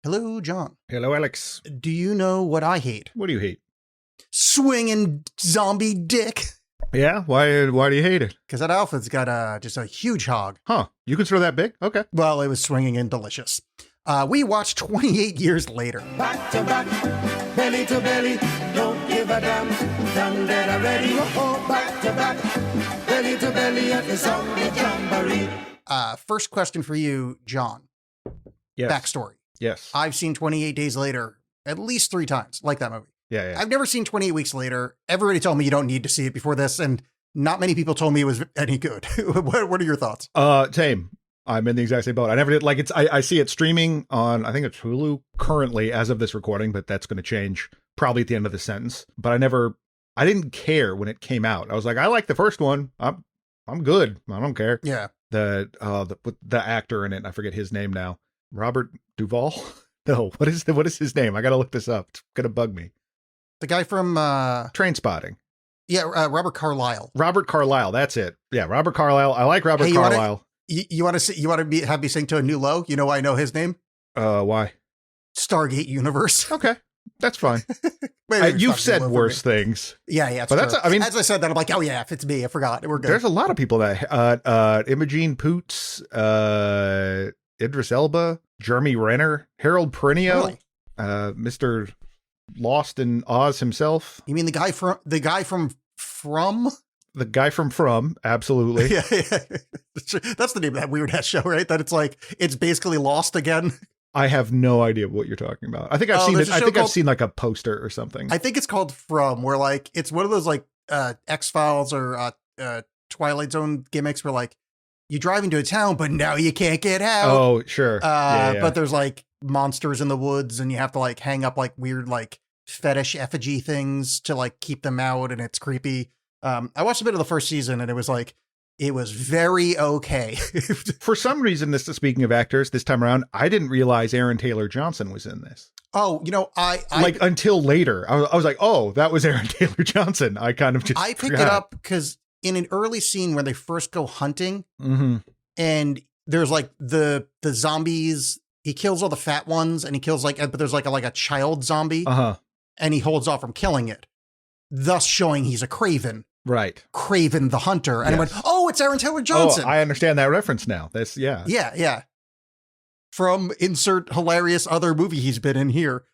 Hello, John. Hello, Alex. Do you know what I hate? What do you hate? Swinging zombie dick. Yeah? Why do you hate it? Because that outfit's got just a huge hog. Huh. You consider that big? Okay. Well, it was swinging and delicious. We watched 28 years later. Back to back, belly to belly, don't give a damn, done dead already. Oh, back to back, belly to belly at the zombie jamboree. First question for you, John. Yes. Backstory. Yes. I've seen 28 Days Later at least 3 times, like that movie. Yeah. I've never seen 28 Weeks Later. Everybody told me you don't need to see it before this, and not many people told me it was any good. What are your thoughts? Same. I'm in the exact same boat. I never did like it's. I see it streaming on. I think it's Hulu currently as of this recording, but that's going to change probably at the end of the sentence. But I didn't care when it came out. I was like, I like the first one. I'm good. I don't care. Yeah. The actor in it, I forget his name now. Robert Duvall. No, what is his name? I got to look this up. It's going to bug me. The guy from Trainspotting. Yeah, Robert Carlyle. Robert Carlyle, that's it. Yeah, Robert Carlyle. I like Robert Carlyle. You want to have me sing to a new low? You know why I know his name? Why? Stargate Universe. Okay, that's fine. You've said worse things. Yeah. But that's. I mean, as I said that, I'm like, oh yeah, if it's me, I forgot. We're good. There's a lot of people that Imogen Poots, Idris Elba, Jeremy Renner, Harold Perrineau, Really? Mr. Lost in Oz himself. You mean the guy from The guy from From, absolutely. Yeah. That's the name of that weird ass show, right? That it's basically Lost again. I have no idea what you're talking about. I think I've seen it. I think I've seen like a poster or something. I think it's called From, where like it's one of those like X-Files or Twilight Zone gimmicks where like you drive into a town, but now you can't get out. Oh, sure. Yeah. But there's like monsters in the woods and you have to like hang up like weird like fetish effigy things to like keep them out, and it's creepy. I watched a bit of the first season and it was very okay. For some reason, speaking of actors, this time around, I didn't realize Aaron Taylor Johnson was in this. Oh, I like until later, I was like, oh, that was Aaron Taylor Johnson. I kind of just I picked it up because in an early scene where they first go hunting, and there's like the zombies, he kills all the fat ones, and he kills but there's like a child zombie, and he holds off from killing it, thus showing he's a Craven. Right. Craven the Hunter. And I went, oh, it's Aaron Taylor Johnson. Oh, I understand that reference now. That's, yeah. Yeah. From insert hilarious other movie he's been in here.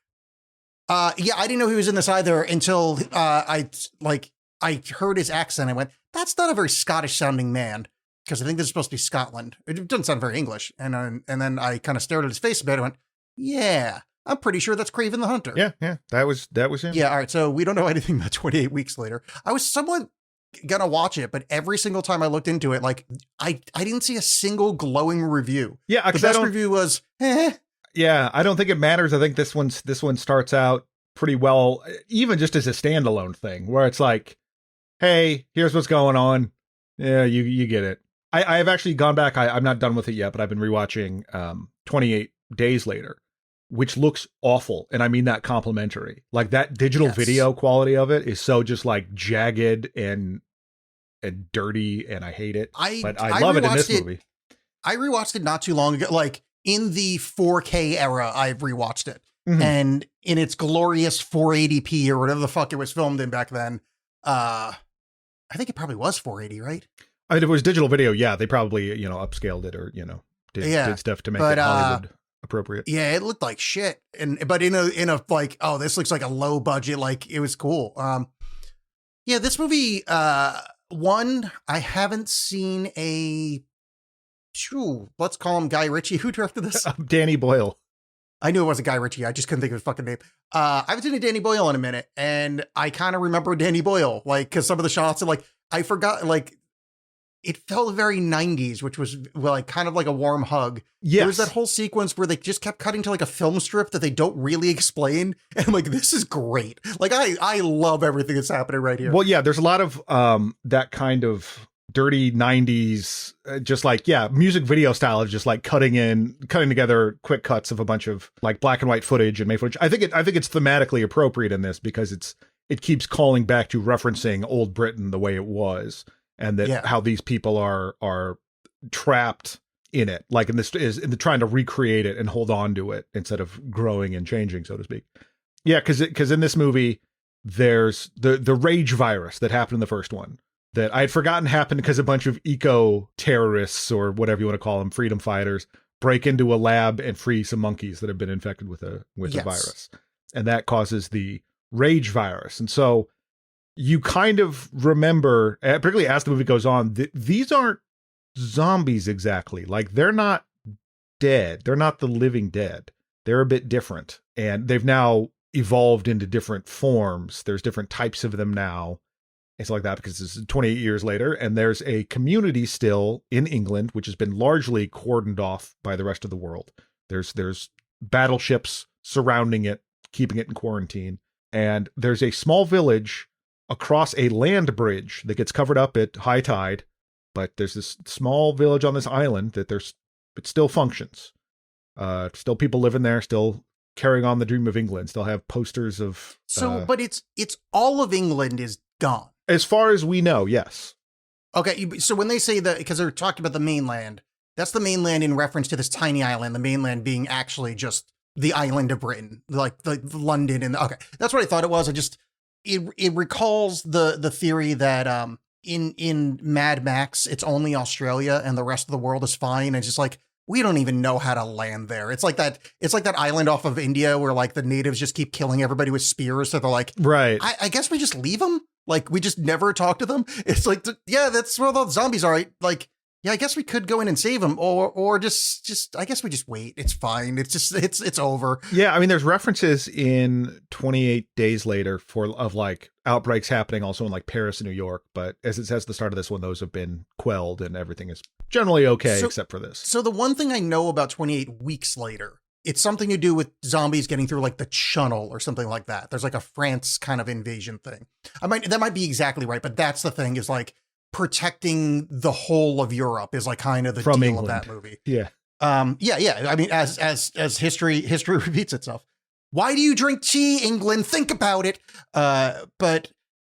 I didn't know he was in this either until I heard his accent. I went, that's not a very Scottish sounding man, because I think this is supposed to be Scotland. It doesn't sound very English. And then I kind of stared at his face a bit and went, yeah, I'm pretty sure that's Craven the Hunter. Yeah. That was him. Yeah. All right. So we don't know anything about 28 Weeks Later. I was somewhat gonna watch it, but every single time I looked into it, like I didn't see a single glowing review. Yeah, the best review was Yeah, I don't think it matters. I think this one starts out pretty well, even just as a standalone thing, where it's like, hey, here's what's going on. Yeah, you get it. I've actually gone back. I'm not done with it yet, but I've been rewatching 28 Days Later, which looks awful. And I mean that complimentary. Like that digital video quality of it is so just like jagged and dirty, and I hate it. But I love it in this movie. I rewatched it not too long ago. Like in the 4K era, I've rewatched it. And in its glorious 480p or whatever the fuck it was filmed in back then, I think it probably was 480, right? I mean, if it was digital video, yeah, they probably, upscaled it or, did stuff to make it Hollywood appropriate. Yeah, it looked like shit. But in a like, oh, this looks like a low budget, like it was cool. Yeah, this movie, one, I haven't seen let's call him Guy Ritchie. Who directed this? Danny Boyle. I knew it wasn't Guy Ritchie. I just couldn't think of his fucking name. I haven't seen a Danny Boyle in a minute, and I kind of remember Danny Boyle, like, because some of the shots are like, I forgot, like, it felt very 90s, which was like kind of like a warm hug. Yes. There was that whole sequence where they just kept cutting to like a film strip that they don't really explain. And I'm like, this is great. Like, I love everything that's happening right here. Well, yeah, there's a lot of that kind of dirty 90s, just like, music video style of just like cutting together quick cuts of a bunch of like black and white footage and made footage. I think it's thematically appropriate in this because it keeps calling back to referencing old Britain the way it was. And that how these people are trapped in it, like in this is in the trying to recreate it and hold on to it instead of growing and changing, so to speak. Yeah, because in this movie, there's the rage virus that happened in the first one that I had forgotten happened because a bunch of eco terrorists or whatever you want to call them, freedom fighters, break into a lab and free some monkeys that have been infected with a virus, and that causes the rage virus. And so you kind of remember, particularly as the movie goes on, these aren't zombies exactly. Like, they're not dead. They're not the living dead. They're a bit different, and they've now evolved into different forms. There's different types of them now. It's like that because this is 28 years later, and there's a community still in England, which has been largely cordoned off by the rest of the world. There's battleships surrounding it, keeping it in quarantine. And there's a small village across a land bridge that gets covered up at high tide. But there's this small village on this island that it still functions. Still people living there, still carrying on the dream of England, still have posters of. But it's all of England is gone. As far as we know, yes. Okay, so when they say that, because they're talking about the mainland, that's the mainland in reference to this tiny island, the mainland being actually just the island of Britain, like the London and okay, that's what I thought it was. It recalls the theory that in Mad Max it's only Australia and the rest of the world is fine. It's just like we don't even know how to land there. It's like that island off of India where like the natives just keep killing everybody with spears. So they're like, right. I guess we just leave them. Like we just never talk to them. It's like, yeah, that's where the zombies are. Like, yeah, I guess we could go in and save them or just, I guess we just wait. It's fine. It's just, it's over. Yeah. I mean, there's references in 28 Days Later of like outbreaks happening also in like Paris and New York. But as it says at the start of this one, those have been quelled and everything is generally okay, except for this. So the one thing I know about 28 Weeks Later, it's something to do with zombies getting through like the Channel or something like that. There's like a France kind of invasion thing. That might be exactly right, but that's the thing is like protecting the whole of Europe is like kind of the From deal England. of that movie. Yeah. Yeah. I mean, as history repeats itself. Why do you drink tea, England? Think about it. But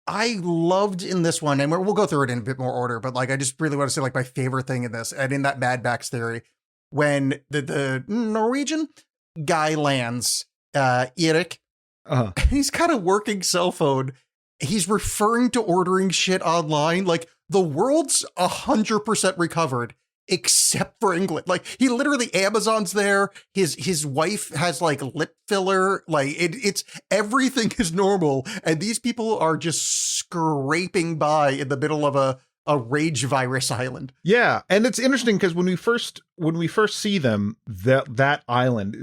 I loved in this one, and we'll go through it in a bit more order, but like I just really want to say like my favorite thing in this, and in that Mad Max theory, when the Norwegian guy lands, Erik, he's got a working cell phone. He's referring to ordering shit online. Like the world's 100% recovered except for England. Like he literally Amazon's there. His wife has like lip filler. Like it's everything is normal. And these people are just scraping by in the middle of a rage virus island. Yeah, and it's interesting because when we first see them, that island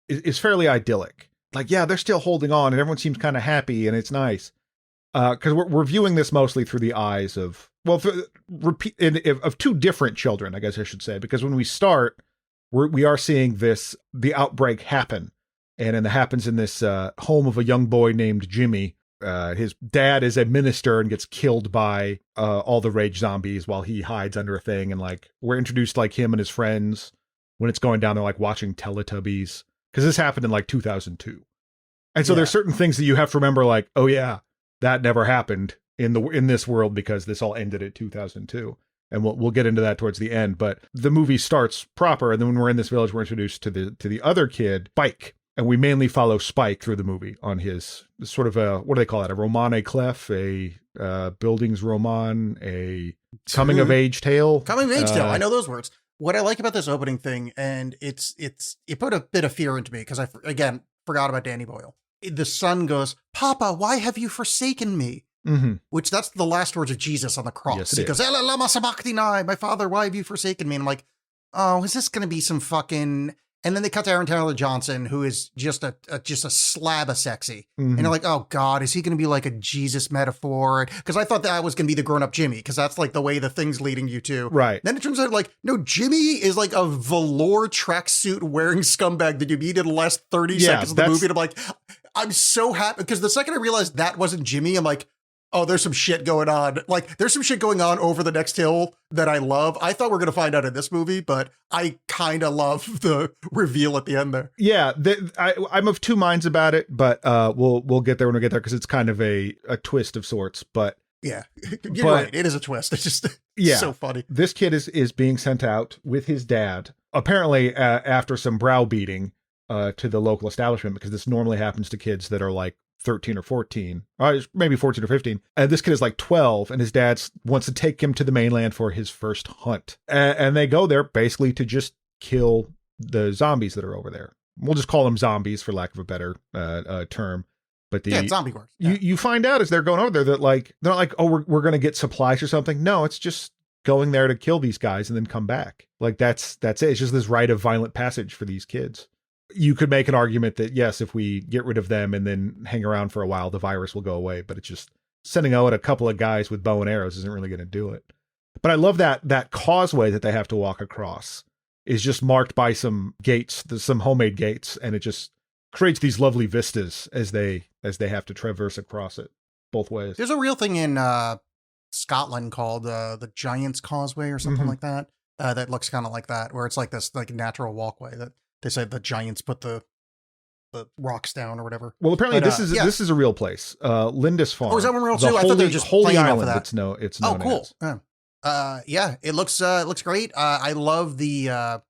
is fairly idyllic. Like, yeah, they're still holding on, and everyone seems kind of happy, and it's nice. Because we're viewing this mostly through the eyes of of two different children, I guess I should say. Because when we start, we are seeing the outbreak happen, and it happens in this home of a young boy named Jimmy. His dad is a minister and gets killed by all the rage zombies while he hides under a thing. And like, we're introduced like him and his friends when it's going down. They're like watching Teletubbies because this happened in like 2002. And so there's certain things that you have to remember, like, oh yeah, that never happened in this world because this all ended at 2002. And we'll get into that towards the end. But the movie starts proper. And then when we're in this village, we're introduced to the other kid, Spike. And we mainly follow Spike through the movie on his sort of what do they call that? A romane clef, a Bildungsroman, a coming of age tale. Coming of age tale. I know those words. What I like about this opening thing, and it put a bit of fear into me because I forgot about Danny Boyle. The son goes, "Papa, why have you forsaken me?" Mm-hmm. Which that's the last words of Jesus on the cross. Yes, he goes, "Ela lama sabachthani, my father, why have you forsaken me?" And I'm like, oh, is this going to be some fucking? And then they cut to Aaron Taylor Johnson, who is just a slab of sexy. Mm-hmm. And they're like, oh God, is he going to be like a Jesus metaphor? Because I thought that was going to be the grown up Jimmy, because that's like the way the thing's leading you to. Right. Then it turns out like, no, Jimmy is like a velour tracksuit wearing scumbag that you meet in the last 30 seconds of the movie. And I'm like, I'm so happy because the second I realized that wasn't Jimmy, I'm like, oh, there's some shit going on. Like, there's some shit going on over the next hill that I love. I thought we are going to find out in this movie, but I kind of love the reveal at the end there. Yeah, I'm of two minds about it, but we'll get there when we get there because it's kind of a twist of sorts. But Yeah, you're But- right. It is a twist. It's just Yeah. so funny. This kid is being sent out with his dad, apparently after some browbeating to the local establishment, because this normally happens to kids that are like 13 or 14, or maybe 14 or 15. And this kid is like 12, and his dad wants to take him to the mainland for his first hunt. And they go there basically to just kill the zombies that are over there. We'll just call them zombies for lack of a better term. But Yeah, it's zombie works. Yeah. you find out as they're going over there that like they're not like, oh, we're going to get supplies or something. No, it's just going there to kill these guys and then come back. Like that's it. It's just this rite of violent passage for these kids. You could make an argument that yes, if we get rid of them and then hang around for a while, the virus will go away. But it's just sending out a couple of guys with bow and arrows isn't really going to do it. But I love that causeway that they have to walk across is just marked by some gates, some homemade gates, and it just creates these lovely vistas as they have to traverse across it both ways. There's a real thing in Scotland called the Giant's Causeway or something Mhm. like that. That looks kind of like that, where it's like this like natural walkway that they said the giants put the rocks down or whatever. Well, apparently But, yeah. this is a real place. Lindis Farm. Oh, is that one real The too? I thought they were just Holy playing off of Island. that. It's Oh, known cool. as. Yeah, it looks great. I love the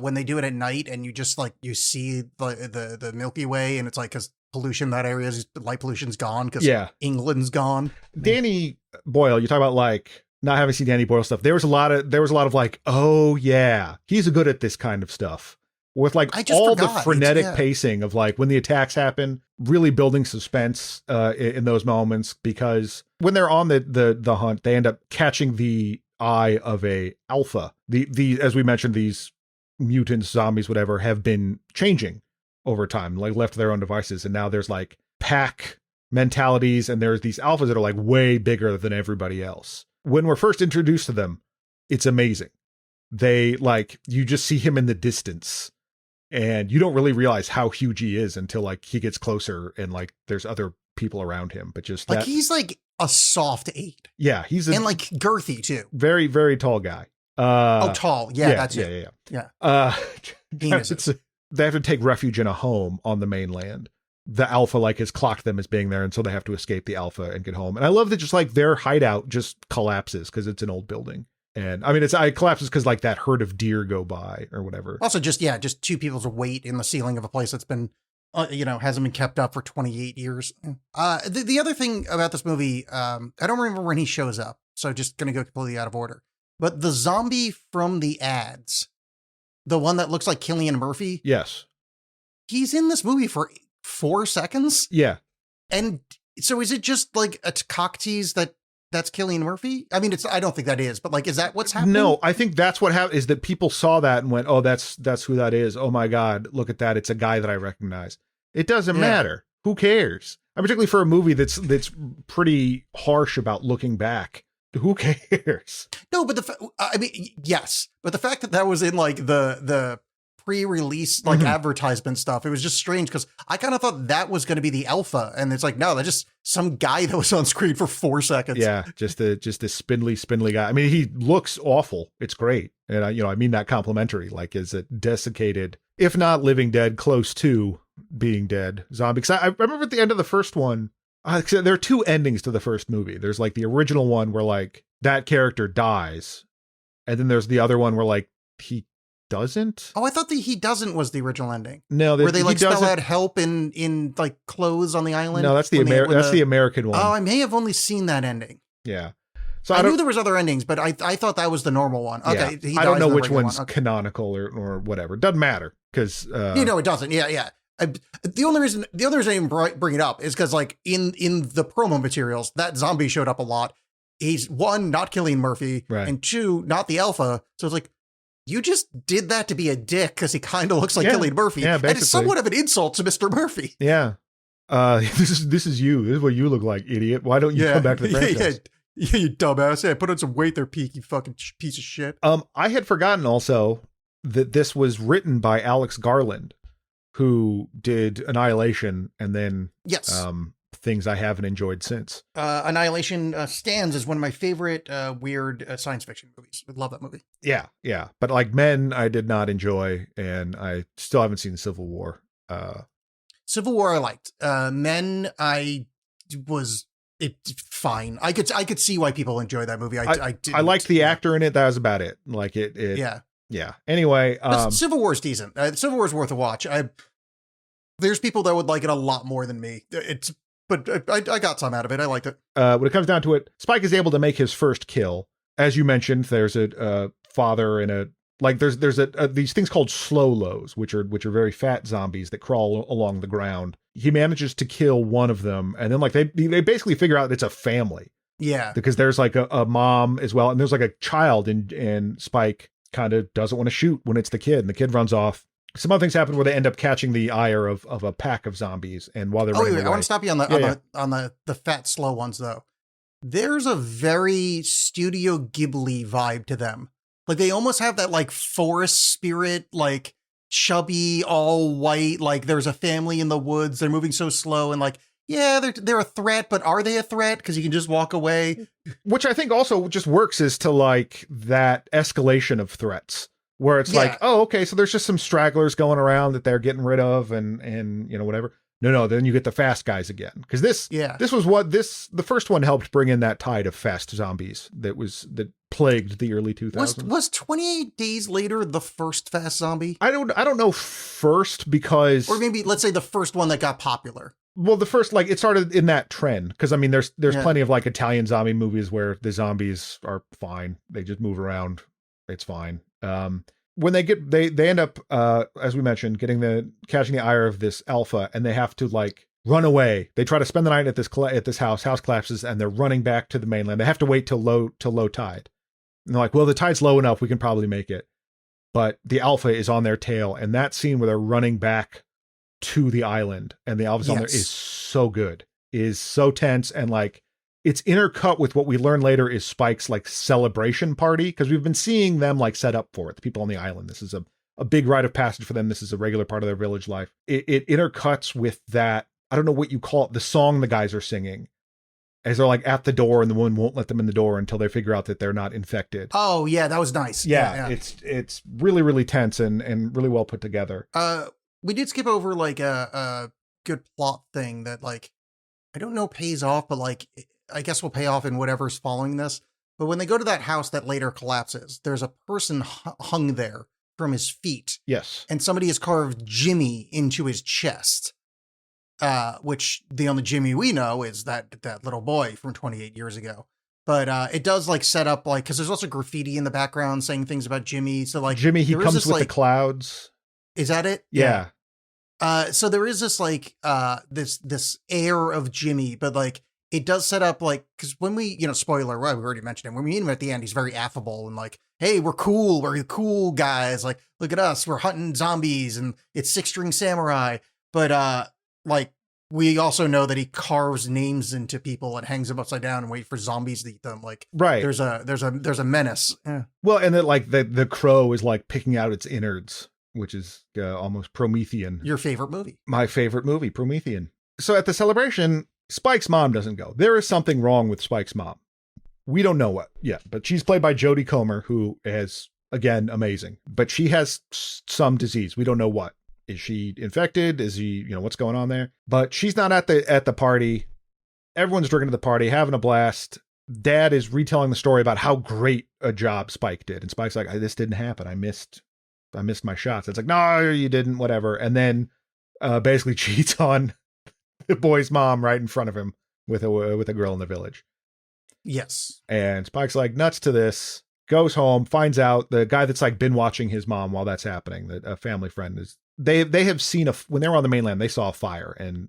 when they do it at night and you just like you see the Milky Way and it's like because pollution that area is light pollution's gone because Yeah, England's gone. Danny Boyle. You talk about like not having seen Danny Boyle stuff. There was a lot of like, oh yeah, he's good at this kind of stuff. With like I just all the forgot. frenetic Yeah. pacing of like when the attacks happen, really building suspense in those moments, because when they're on the hunt, they end up catching the eye of a alpha. The as we mentioned, these mutants, zombies, whatever, have been changing over time, like left to their own devices, and now there's like pack mentalities, and there's these alphas that are like way bigger than everybody else. When we're first introduced to them, it's amazing. They like you just see him in the distance. And you don't really realize how huge he is until like he gets closer and like there's other people around him. But just Like that, he's like a soft 8 yeah, he's a and like girthy too. very, very tall guy. Tall. Yeah, that's it. Yeah. Penises. They have to take refuge in a home on the mainland. The alpha like has clocked them as being there, and so they have to escape the alpha and get home. And I love that just like their hideout just collapses because it's an old building. And I mean, it collapses because like that herd of deer go by or whatever. Also, just two people's weight in the ceiling of a place that's been, hasn't been kept up for 28 years. The other thing about this movie, I don't remember when he shows up, so just gonna go completely out of order. But the zombie from the ads, the one that looks like Cillian Murphy, Yes. he's in this movie for 4 seconds. Yeah. And so is it just like a cock tease that's Cillian Murphy? I mean, I don't think that is, but like, is that what's happening? No, I think that's what happened is that people saw that and went, oh, that's who that is. Oh my God, look at that. It's a guy that I recognize. It doesn't Yeah. matter. Who cares? Particularly for a movie that's pretty harsh about looking back. Who cares? No, but yes, but the fact that was in like the pre-release like Mhm. advertisement stuff, it was just strange because I kind of thought that was going to be the alpha, and it's like no, that's just some guy that was on screen for 4 seconds. Yeah, just a spindly guy. I mean, he looks awful. It's great, and I mean that complimentary. Like, is it desiccated, if not living dead, close to being dead zombie? Because I remember at the end of the first one. There are 2 endings to the first movie. There's like the original one where like that character dies, and then there's the other one where like he doesn't. Oh, I thought the he doesn't was the original ending. No, Where they he like spell doesn't- out help in like clothes on the island. No, that's the when they- when the American one. Oh, I may have only seen that ending. Yeah. So I knew there was other endings, but I thought that was the normal one. Okay, yeah. he I don't dies know in the which regular one's one. Okay. canonical or whatever. Doesn't matter because It doesn't. Yeah. The only reason I even bring it up is because like in the promo materials, that zombie showed up a lot. He's 1, not Cillian Murphy, Right. and 2, not the alpha. So it's like, you just did that to be a dick because he kind of looks like Yeah. Cillian Murphy. Yeah, and it's basically. somewhat of an insult to Mr. Murphy. yeah. This is you. This is what you look like, idiot. Why don't you come back to the franchise? Yeah, you dumbass. Yeah, put on some weight there, peaky fucking piece of shit. I had forgotten also that this was written by Alex Garland, who did Annihilation and then Yes. things I haven't enjoyed since. Annihilation stands as one of my favorite weird science fiction movies. I love that movie. Yeah. But like Men, I did not enjoy, and I still haven't seen Civil War. Civil War I liked. Men, I was it's fine. I could see why people enjoy that movie. I didn't. I liked the actor in it. That was about it. Like it Yeah. Anyway, Civil War's decent. Civil War's worth a watch. There's people that would like it a lot more than me. But I got some out of it. I liked it. when it comes down to it, Spike is able to make his first kill. As you mentioned, there's a father and a like. There's these things called slow lows, which are very fat zombies that crawl along the ground. He manages to kill one of them, and then like they basically figure out it's a family. Yeah. Because there's like a mom as well, and there's like a child, and Spike kind of doesn't want to shoot when it's the kid, and the kid runs off. Some other things happen where they end up catching the ire of a pack of zombies, and while they're running away. I want to stop you on the fat slow ones though. There's a very Studio Ghibli vibe to them. Like they almost have that like forest spirit, like chubby, all white. Like there's a family in the woods. They're moving so slow, and like yeah, they're a threat, but are they a threat? Because you can just walk away. Which I think also just works as to like that escalation of threats. Where it's like, oh, okay, so there's just some stragglers going around that they're getting rid of and you know, whatever. No, then you get the fast guys again. Because the first one helped bring in that tide of fast zombies that plagued the early 2000s. Was 28 Days Later the first fast zombie? I don't know first because... Or maybe, let's say the first one that got popular. Well, the first, like, it started in that trend. Because, I mean, there's plenty of, like, Italian zombie movies where the zombies are fine. They just move around. It's fine. When they end up, as we mentioned, catching the ire of this alpha, and they have to like run away. They try to spend the night at this house. House collapses, and they're running back to the mainland. They have to wait till low tide. And they're like, well, the tide's low enough, we can probably make it. But the alpha is on their tail, and that scene where they're running back to the island, and the alpha's on there is so good, is so tense, and like. It's intercut with what we learn later is Spike's like celebration party, because we've been seeing them like set up for it. The people on the island. This is a big rite of passage for them. This is a regular part of their village life. It intercuts with that. I don't know what you call it. The song the guys are singing as they're like at the door, and the woman won't let them in the door until they figure out that they're not infected. Oh yeah, that was nice. Yeah. It's really, really tense and really well put together. We did skip over like a good plot thing that like I don't know pays off, but like. I guess will pay off in whatever's following this. But when they go to that house that later collapses, there's a person hung there from his feet. Yes. And somebody has carved Jimmy into his chest, which the only Jimmy we know is that little boy from 28 years ago. But it does like set up like, because there's also graffiti in the background saying things about Jimmy. So like Jimmy, he comes with the clouds. Is that it? Yeah. So there is this like this air of Jimmy, but like, it does set up like, because when we, spoiler, well, we already mentioned him. When we meet him at the end, he's very affable and like, hey, we're cool guys. Like, look at us, we're hunting zombies and it's 6-string samurai. But like, we also know that he carves names into people and hangs them upside down and wait for zombies to eat them. Like, right. There's a menace. Yeah. Well, and then like the crow is like picking out its innards, which is almost Promethean. Your favorite movie? My favorite movie, Promethean. So at the celebration, Spike's mom doesn't go. There is something wrong with Spike's mom. We don't know what yet, but she's played by Jodie Comer, who is, again, amazing. But she has some disease. We don't know what. Is she infected? Is he, what's going on there? But she's not at the party. Everyone's drinking at the party, having a blast. Dad is retelling the story about how great a job Spike did. And Spike's like, this didn't happen. I missed my shots. It's like, no, you didn't, whatever. And then basically cheats on the boy's mom right in front of him with a girl in the village. Yes. And Spike's like nuts to this, goes home, finds out the guy that's like been watching his mom while that's happening, that a family friend is, they have seen when they were on the mainland, they saw a fire, and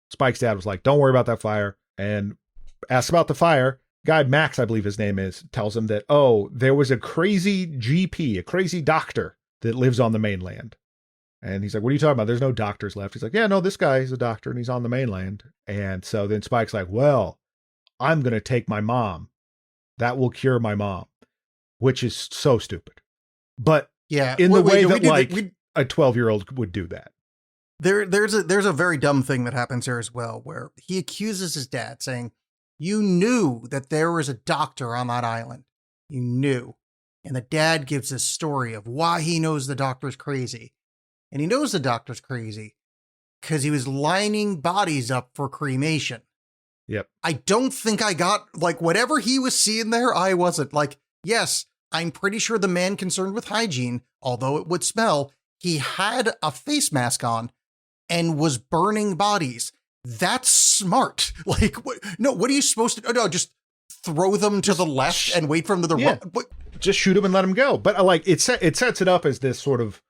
Spike's dad was like, don't worry about that fire, and asks about the fire. Guy Max, I believe his name is, tells him that, there was a crazy GP, a crazy doctor that lives on the mainland. And he's like, what are you talking about? There's no doctors left. He's like, yeah, no, this guy is a doctor and he's on the mainland. And so then Spike's like, well, I'm going to take my mom. That will cure my mom, which is so stupid. But yeah, in the way that a 12-year-old would do that. There's a very dumb thing that happens here as well, where he accuses his dad saying, you knew that there was a doctor on that island. You knew. And the dad gives this story of why he knows the doctor's crazy. And he knows the doctor's crazy because he was lining bodies up for cremation. Yep. I don't think I got, like, whatever he was seeing there, I wasn't. Like, yes, I'm pretty sure the man concerned with hygiene, although it would smell, he had a face mask on and was burning bodies. That's smart. Like, what are you supposed to do? No, just throw them to the left and wait for them to the right. Just shoot him and let him go. But like, it sets it up as this sort of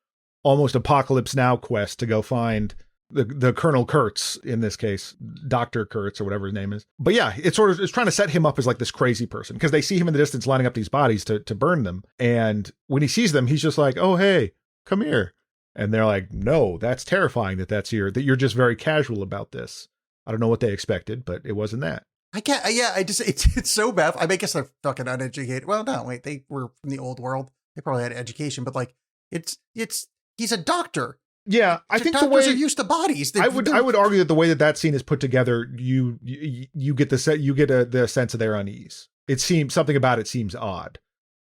almost Apocalypse Now quest to go find the Colonel Kurtz, in this case, Dr. Kurtz or whatever his name is. But yeah, it's trying to set him up as like this crazy person because they see him in the distance lining up these bodies to burn them. And when he sees them, he's just like, oh, hey, come here. And they're like, no, that's terrifying that you're just very casual about this. I don't know what they expected, but it wasn't that. I can't, it's so bad. I guess they're fucking uneducated. Well, no, wait, they were from the old world. They probably had education, but like, he's a doctor. Yeah, I think doctors are used to bodies. I would argue that the way that scene is put together, you get the sense of their unease. It seems something about it seems odd.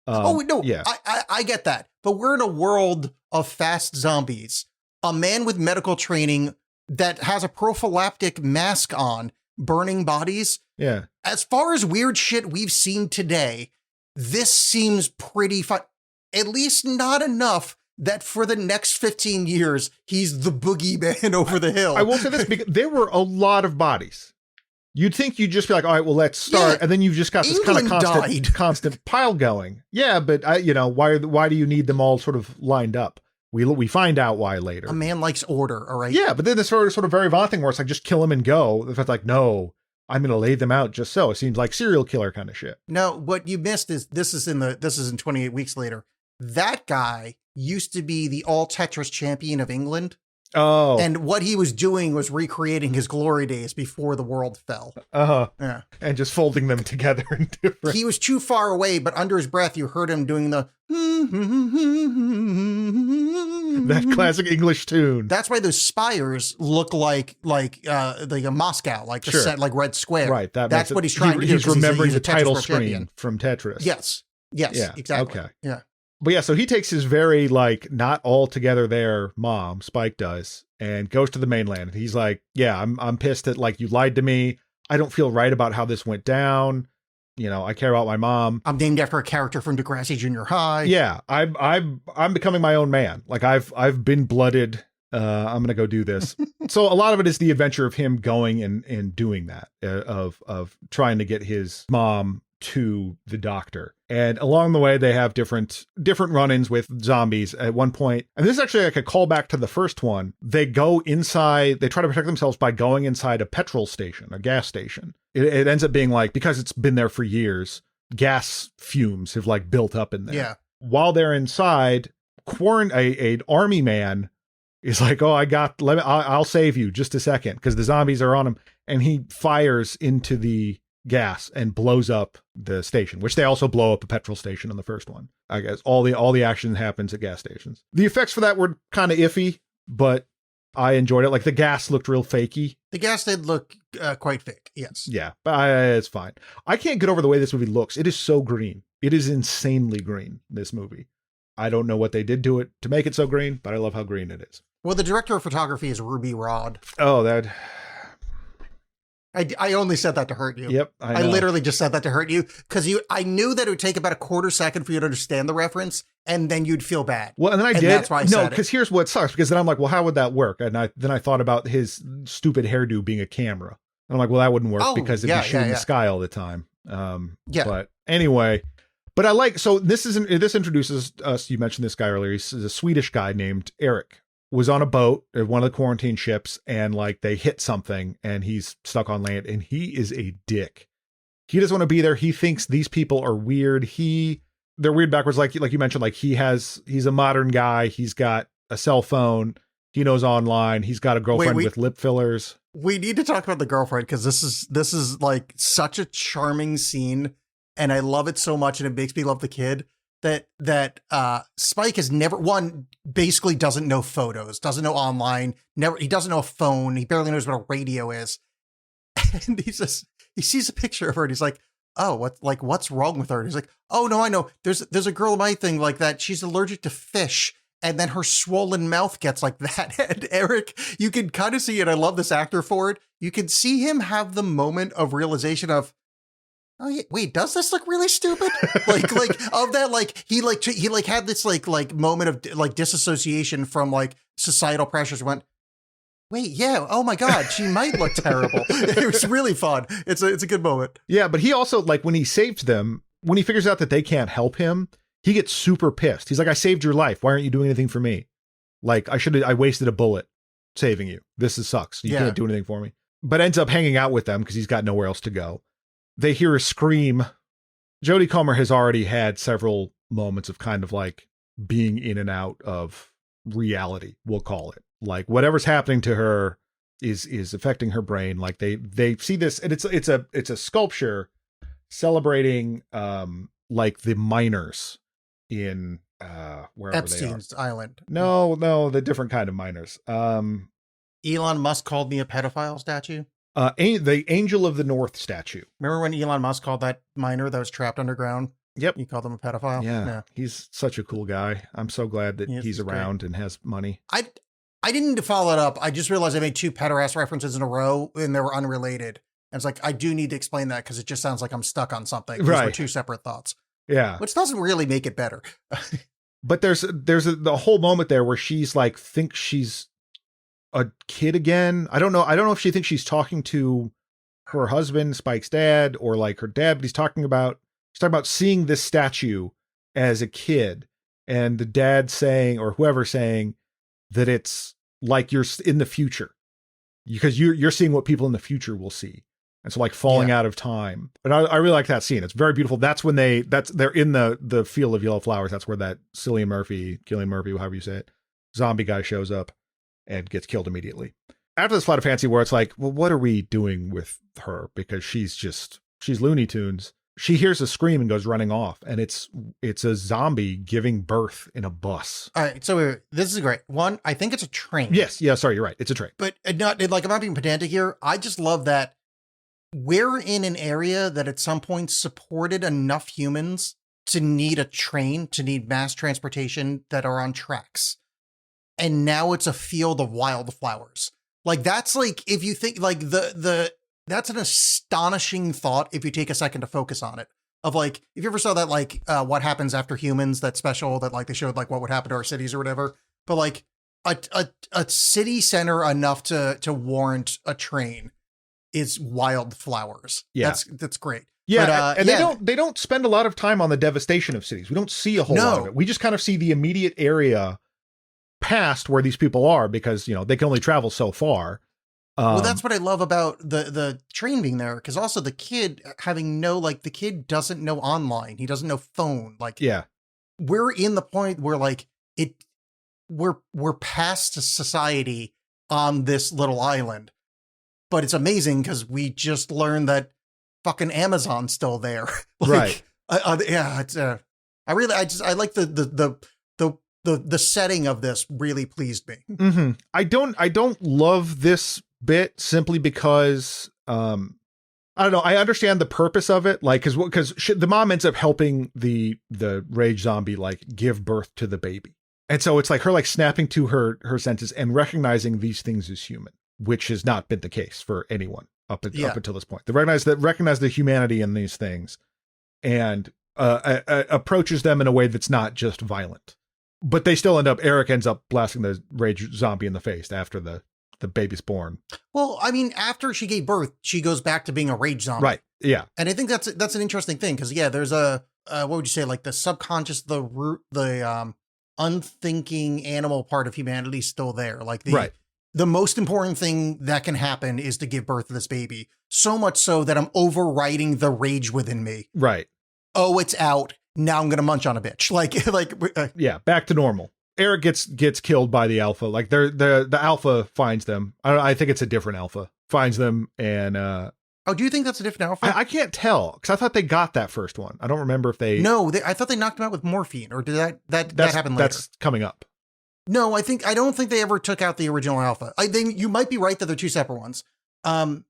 Yeah, I get that, but we're in a world of fast zombies. A man with medical training that has a prophylactic mask on, burning bodies. Yeah. As far as weird shit we've seen today, this seems pretty fun. At least not enough that for the next 15 years, he's the boogeyman over the hill. I will say this, because there were a lot of bodies. You'd think you'd just be like, all right, well, let's start. Yeah, and then you've just got this England kind of constant pile going. Yeah, but why do you need them all sort of lined up? We find out why later. A man likes order, all right? Yeah, but then this sort of very Vaughn thing where it's like, just kill him and go. If it's like, no, I'm going to lay them out just so. It seems like serial killer kind of shit. No, what you missed is this is in 28 Weeks Later. That guy used to be the all Tetris champion of England. Oh. And what he was doing was recreating his glory days before the world fell. Uh-huh. Yeah. And just folding them together in different... He was too far away, but under his breath, you heard him doing the... that classic English tune. That's why those spires look like a Moscow, like the set, like Red Square. Right. That's what he's trying to do. He's remembering the title Tetris screen champion. from Tetris. Yes. Yeah, exactly. Okay. Yeah. But yeah, so he takes his very, like, not all together there mom, Spike does, and goes to the mainland. And he's like, yeah, I'm pissed that, like, you lied to me. I don't feel right about how this went down. You know, I care about my mom. I'm named after a character from Degrassi Junior High. Yeah, I'm becoming my own man. Like, I've been blooded. I'm gonna go do this. So a lot of it is the adventure of him going and doing that, of trying to get his mom to the doctor. And along the way, they have different run-ins with zombies at one point. And this is actually like a callback to the first one. They go inside, they try to protect themselves by going inside a petrol station, a gas station. It ends up being like, because it's been there for years, gas fumes have like built up in there. Yeah. While they're inside, an army man is like, oh, I'll save you just a second, because the zombies are on him. And he fires into the gas and blows up the station, which they also blow up a petrol station in the first one. I guess all the action happens at gas stations. The effects for that were kind of iffy, but I enjoyed it. Like, the gas looked real fakey. The gas did look quite fake. Yes. Yeah, but it's fine. I can't get over the way this movie looks. It is so green. It is insanely green, this movie. I don't know what they did to it to make it so green, but I love how green it is. Well, the director of photography is Ruby Rod. Oh, that... I only said that to hurt you. Yep, I literally just said that to hurt you because I knew that it would take about a quarter second for you to understand the reference, and then you'd feel bad. Well, and then I did. That's why I said it. Because here's what sucks. Because then I'm like, well, how would that work? And then I thought about his stupid hairdo being a camera. And I'm like, well, that wouldn't work because it'd be shooting the sky all the time. But anyway, but I like, so this introduces us. You mentioned this guy earlier. He's a Swedish guy named Eric. Was on a boat at one of the quarantine ships, and like they hit something and he's stuck on land, and he is a dick. He doesn't want to be there. He thinks these people are weird. They're weird backwards. Like you mentioned, like he's a modern guy. He's got a cell phone. He knows online. He's got a girlfriend with lip fillers. We need to talk about the girlfriend, because this is like such a charming scene, and I love it so much, and it makes me love the kid. That Spike has never, basically doesn't know photos, doesn't know online, he doesn't know a phone, he barely knows what a radio is. And he sees a picture of her and he's like, oh, what's wrong with her? And he's like, oh no, I know. There's a girl in my thing like that. She's allergic to fish. and then her swollen mouth gets like that. And Eric, you can kind of see it. I love this actor for it. You can see him have the moment of realization of, oh yeah, wait, does this look really stupid? like of that, like he had this like moment of like disassociation from like societal pressures. Went, wait, yeah, oh my God, she might look terrible. It was really fun. It's a good moment. Yeah, but he also, like, when he saves them, when he figures out that they can't help him, he gets super pissed. He's like, I saved your life. Why aren't you doing anything for me? Like, I wasted a bullet saving you. This sucks. You can't do anything for me. But ends up hanging out with them because he's got nowhere else to go. They hear a scream. Jodie Comer has already had several moments of kind of like being in and out of reality, we'll call it. Like whatever's happening to her is affecting her brain. Like they see this, and it's a sculpture celebrating like the miners in wherever Epstein's they are. Island. No, the different kind of miners. Elon Musk called me a pedophile statue. The Angel of the North statue. Remember when Elon Musk called that miner that was trapped underground? Yep. You called him a pedophile? Yeah. He's such a cool guy. I'm so glad that he's around and has money. I didn't need to follow it up. I just realized I made 2 pederast references in a row and they were unrelated. And it's like, I do need to explain that because it just sounds like I'm stuck on something. These were 2 separate thoughts. Yeah. Which doesn't really make it better. But there's the whole moment there where she's like, thinks she's a kid again. I don't know if she thinks she's talking to her husband, Spike's dad, or like her dad, but she's talking about seeing this statue as a kid, and the dad saying, or whoever saying, that it's like you're in the future because you're seeing what people in the future will see. And so like falling out of time. But I really like that scene. It's very beautiful. That's when they're in the field of yellow flowers. That's where that Cillian Murphy, however you say it, zombie guy shows up and gets killed immediately. After this Flight of Fancy where it's like, well, what are we doing with her? Because she's Looney Tunes. She hears a scream and goes running off, and it's a zombie giving birth in a bus. All right, so this is great. One, I think it's a train. Yes, sorry, you're right. It's a train. But not like, I'm not being pedantic here. I just love that we're in an area that at some point supported enough humans to need a train, to need mass transportation that are on tracks. And now it's a field of wildflowers. Like, that's like, if you think like that's an astonishing thought if you take a second to focus on it. Of like, if you ever saw that, like, What Happens After Humans, that special that like they showed like what would happen to our cities or whatever. But like a city center enough to warrant a train is wildflowers. Yeah. That's great. Yeah. But, they don't spend a lot of time on the devastation of cities. We don't see a whole lot of it. We just kind of see the immediate area past where these people are because, they can only travel so far. Well, that's what I love about the train being there, because also the kid the kid doesn't know online. He doesn't know phone. Like, yeah, we're in the point where like we're past society on this little island, but it's amazing because we just learned that fucking Amazon's still there. Like, right. It's I like the setting of this really pleased me. Mm-hmm. I don't love this bit simply because I don't know. I understand the purpose of it, like because the mom ends up helping the rage zombie like give birth to the baby, and so it's like her like snapping to her senses and recognizing these things as human, which has not been the case for anyone up until this point. They recognize the humanity in these things, and approaches them in a way that's not just violent. But they still Eric ends up blasting the rage zombie in the face after the baby's born. Well, I mean, after she gave birth, she goes back to being a rage zombie. Right. Yeah. And I think that's an interesting thing because, there's a, what would you say, like the subconscious, the root, the unthinking animal part of humanity is still there. Like the most important thing that can happen is to give birth to this baby. So much so that I'm overriding the rage within me. Right. Oh, it's out. Now I'm going to munch on a bitch. Yeah, back to normal. Eric gets killed by the alpha. Like the alpha finds them. I think it's a different alpha. Finds them and oh, do you think that's a different alpha? I can't tell because I thought they got that first one. I don't remember if they. No, I thought they knocked him out with morphine, or did that happen later? That's coming up. No, I don't think they ever took out the original alpha. You might be right that they're 2 separate ones. The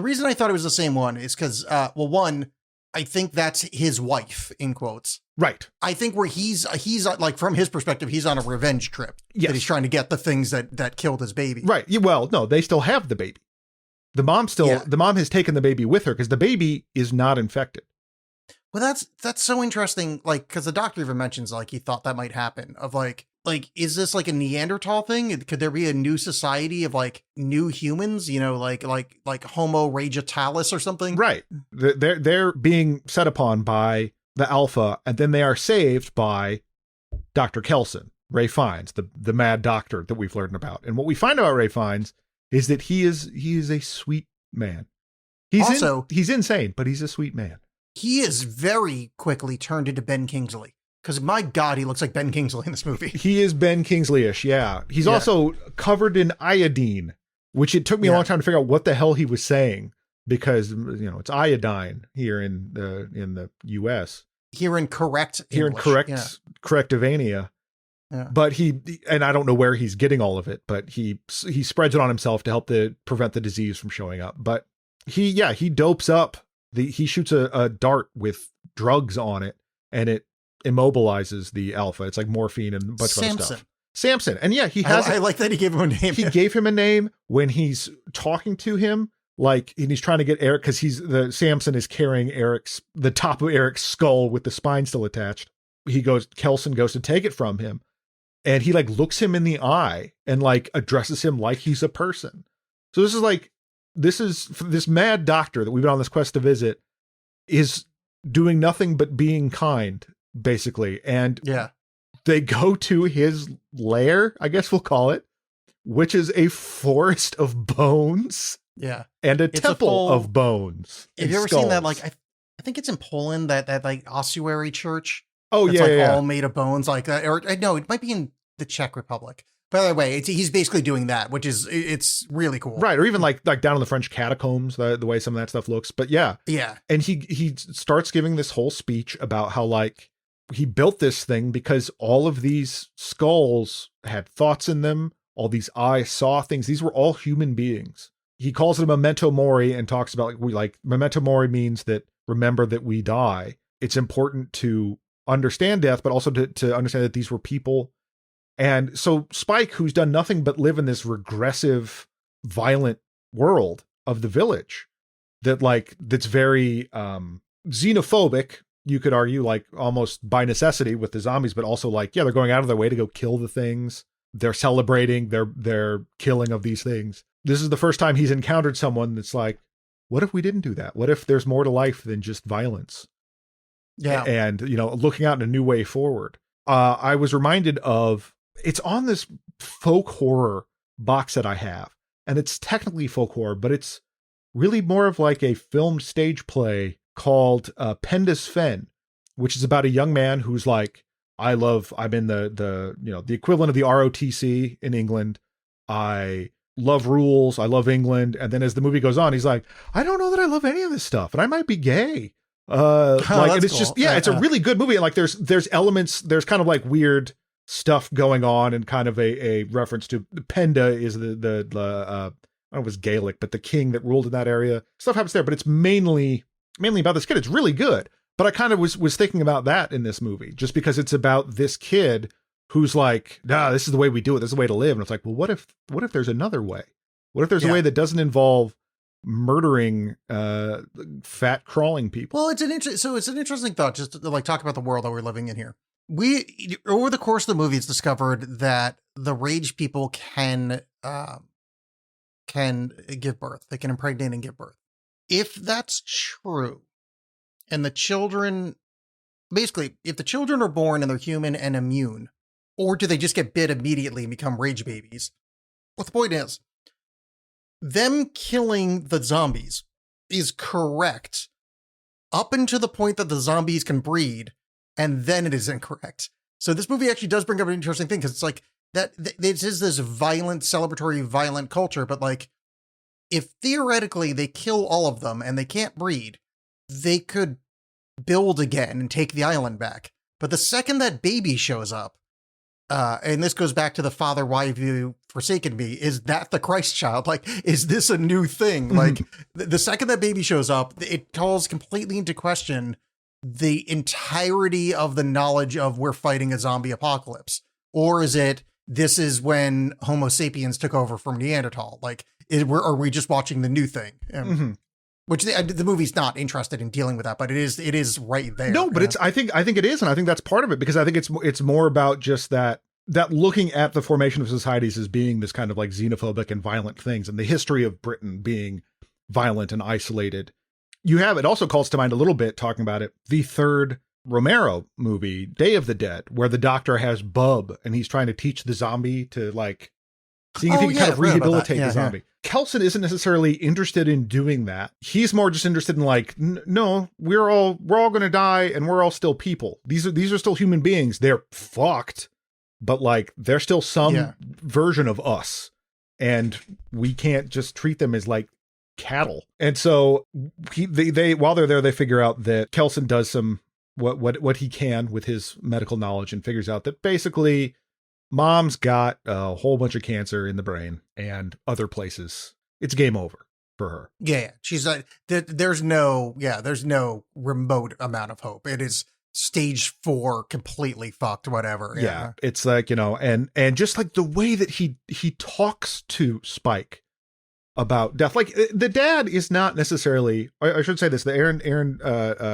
reason I thought it was the same one is because one, I think that's his wife in quotes. Right. I think where he's like, from his perspective, he's on a revenge trip. Yes. That he's trying to get the things that killed his baby. Right. Well, no, they still have the baby. The mom has taken the baby with her because the baby is not infected. Well, that's so interesting. Like, because the doctor even mentions like he thought that might happen. Of like, is this like a Neanderthal thing? Could there be a new society of like new humans? You know, like Homo Regitalis or something? Right. They're being set upon by the Alpha, and then they are saved by Dr. Kelson, Ray Fiennes, the mad doctor that we've learned about. And what we find about Ray Fiennes is that he is a sweet man. He's insane, but he's a sweet man. He is very quickly turned into Ben Kingsley. Because my God, he looks like Ben Kingsley in this movie. He is Ben Kingsley-ish, yeah. He's also covered in iodine, which it took me a long time to figure out what the hell he was saying, because it's iodine here in the U.S. Here in correct Correctivania. Yeah. But and I don't know where he's getting all of it, but he spreads it on himself to help prevent the disease from showing up. But he dopes up. He shoots a dart with drugs on it, and it immobilizes the Alpha. It's like morphine and a bunch of other stuff. Samson. And he has. I like that he gave him a name. He gave him a name when he's talking to him, and he's trying to get Eric, because Samson is carrying the top of Eric's skull with the spine still attached. Kelson goes to take it from him, and he looks him in the eye and addresses him like he's a person. So this mad doctor that we've been on this quest to visit is doing nothing but being kind, basically. And they go to his lair, I guess we'll call it, which is a forest of bones. Yeah. And a temple of bones. Have you ever seen that? I think it's in Poland, that ossuary church. Oh, that's all made of bones. Or no, it might be in the Czech Republic. By the way, he's basically doing that, which is, it's really cool. Right. Or even like down in the French catacombs, the way some of that stuff looks. But yeah. And he starts giving this whole speech about how he built this thing because all of these skulls had thoughts in them. All these eyes saw things. These were all human beings. He calls it a memento mori and talks about memento mori means that remember that we die. It's important to understand death, but also to understand that these were people. And so Spike, who's done nothing but live in this regressive, violent world of the village that's very xenophobic, you could argue, almost by necessity with the zombies, but also they're going out of their way to go kill the things. They're celebrating their killing of these things. This is the first time he's encountered someone that's what if we didn't do that? What if there's more to life than just violence? Yeah. And, looking out in a new way forward. I was reminded of, it's on this folk horror box that I have, and it's technically folk horror, but it's really more of a filmed stage play called Penda's Fen, which is about a young man who's I'm in the equivalent of the ROTC in England. I love rules. I love England. And then as the movie goes on, he's I don't know that I love any of this stuff, and I might be gay. And it's cool. It's a really good movie. And there's elements, there's kind of weird stuff going on, and kind of a reference to Penda is the I don't know if it was Gaelic, but the king that ruled in that area. Stuff happens there, but it's mainly about this kid. It's really good. But I kind of was thinking about that in this movie, just because it's about this kid who's this is the way we do it. This is the way to live. And it's well, what if there's another way? What if there's a way that doesn't involve murdering fat crawling people? Well, it's an interesting thought, just to talk about the world that we're living in here. We, over the course of the movie, it's discovered that the rage people can give birth. They can impregnate and give birth. If that's true, and the children, basically, if the children are born and they're human and immune, or do they just get bit immediately and become rage babies? What the point is, them killing the zombies is correct up until the point that the zombies can breed, and then it is incorrect. So this movie actually does bring up an interesting thing, because it's this is this violent, celebratory, violent culture, but if theoretically they kill all of them and they can't breed, they could build again and take the island back. But the second that baby shows up, and this goes back to the father, why have you forsaken me? Is that the Christ child? Is this a new thing? The second that baby shows up, it calls completely into question the entirety of the knowledge of we're fighting a zombie apocalypse? Or is it, this is when Homo sapiens took over from Neanderthal? Like, are we just watching the new thing? Which the movie's not interested in dealing with that, but it is right there. No, but I think it is, and I think that's part of it, because I think it's more about just that looking at the formation of societies as being this kind of like xenophobic and violent things, and the history of Britain being violent and isolated. It also calls to mind a little bit, talking about it, the third Romero movie, Day of the Dead, where the doctor has Bub and he's trying to teach the zombie to like seeing if he can kind of rehabilitate the zombie. Kelson isn't necessarily interested in doing that. He's more just interested in like, no, we're all going to die and we're all still people. These are still human beings. They're fucked, but like they're still some version of us, and we can't just treat them as like cattle. And so they while they're there, they figure out that Kelson does some what he can with his medical knowledge, and figures out that basically Mom's got a whole bunch of cancer in the brain and other places. It's game over for her. Yeah. She's like, there's no remote amount of hope. It is stage 4, completely fucked, whatever. Yeah. It's like, and just like the way that he talks to Spike about death. Like the dad is not necessarily, I should say this, the Aaron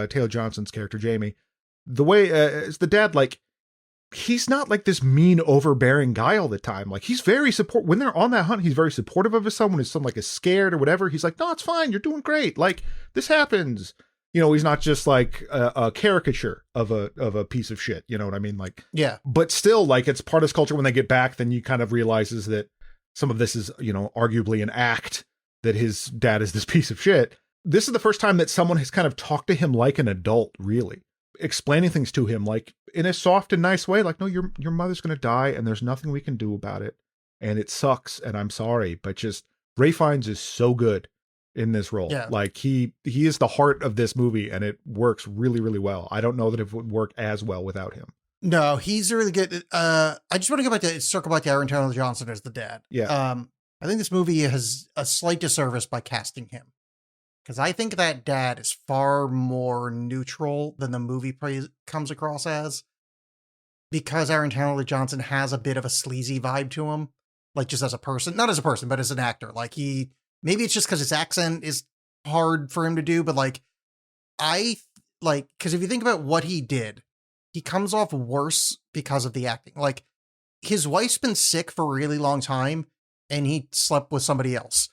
Taylor Johnson's character, Jamie, the way is the dad, like, he's not like this mean, overbearing guy all the time. Like he's very when they're on that hunt, he's very supportive of his son. When his son like is scared or whatever, he's like, no, it's fine. You're doing great. Like this happens. He's not just like a caricature of a piece of shit. You know what I mean? Like, yeah, but still, like, it's part of his culture. When they get back, then you kind of realizes that some of this is, arguably an act, that his dad is this piece of shit. This is the first time that someone has kind of talked to him like an adult, really explaining things to him, like in a soft and nice way. Like, no, your mother's going to die and there's nothing we can do about it. And it sucks. And I'm sorry, but just Ralph Fiennes is so good in this role. Yeah. Like he is the heart of this movie, and it works really, really well. I don't know that it would work as well without him. No, he's really good. I just want to go back to circle back to Aaron Taylor Johnson as the dad. Yeah. I think this movie has a slight disservice by casting him, because I think that dad is far more neutral than the movie comes across as, because Aaron Taylor Johnson has a bit of a sleazy vibe to him, like just as a person, not as a person, but as an actor. Like maybe it's just because his accent is hard for him to do, but because if you think about what he did, he comes off worse because of the acting. Like, his wife's been sick for a really long time, and he slept with somebody else.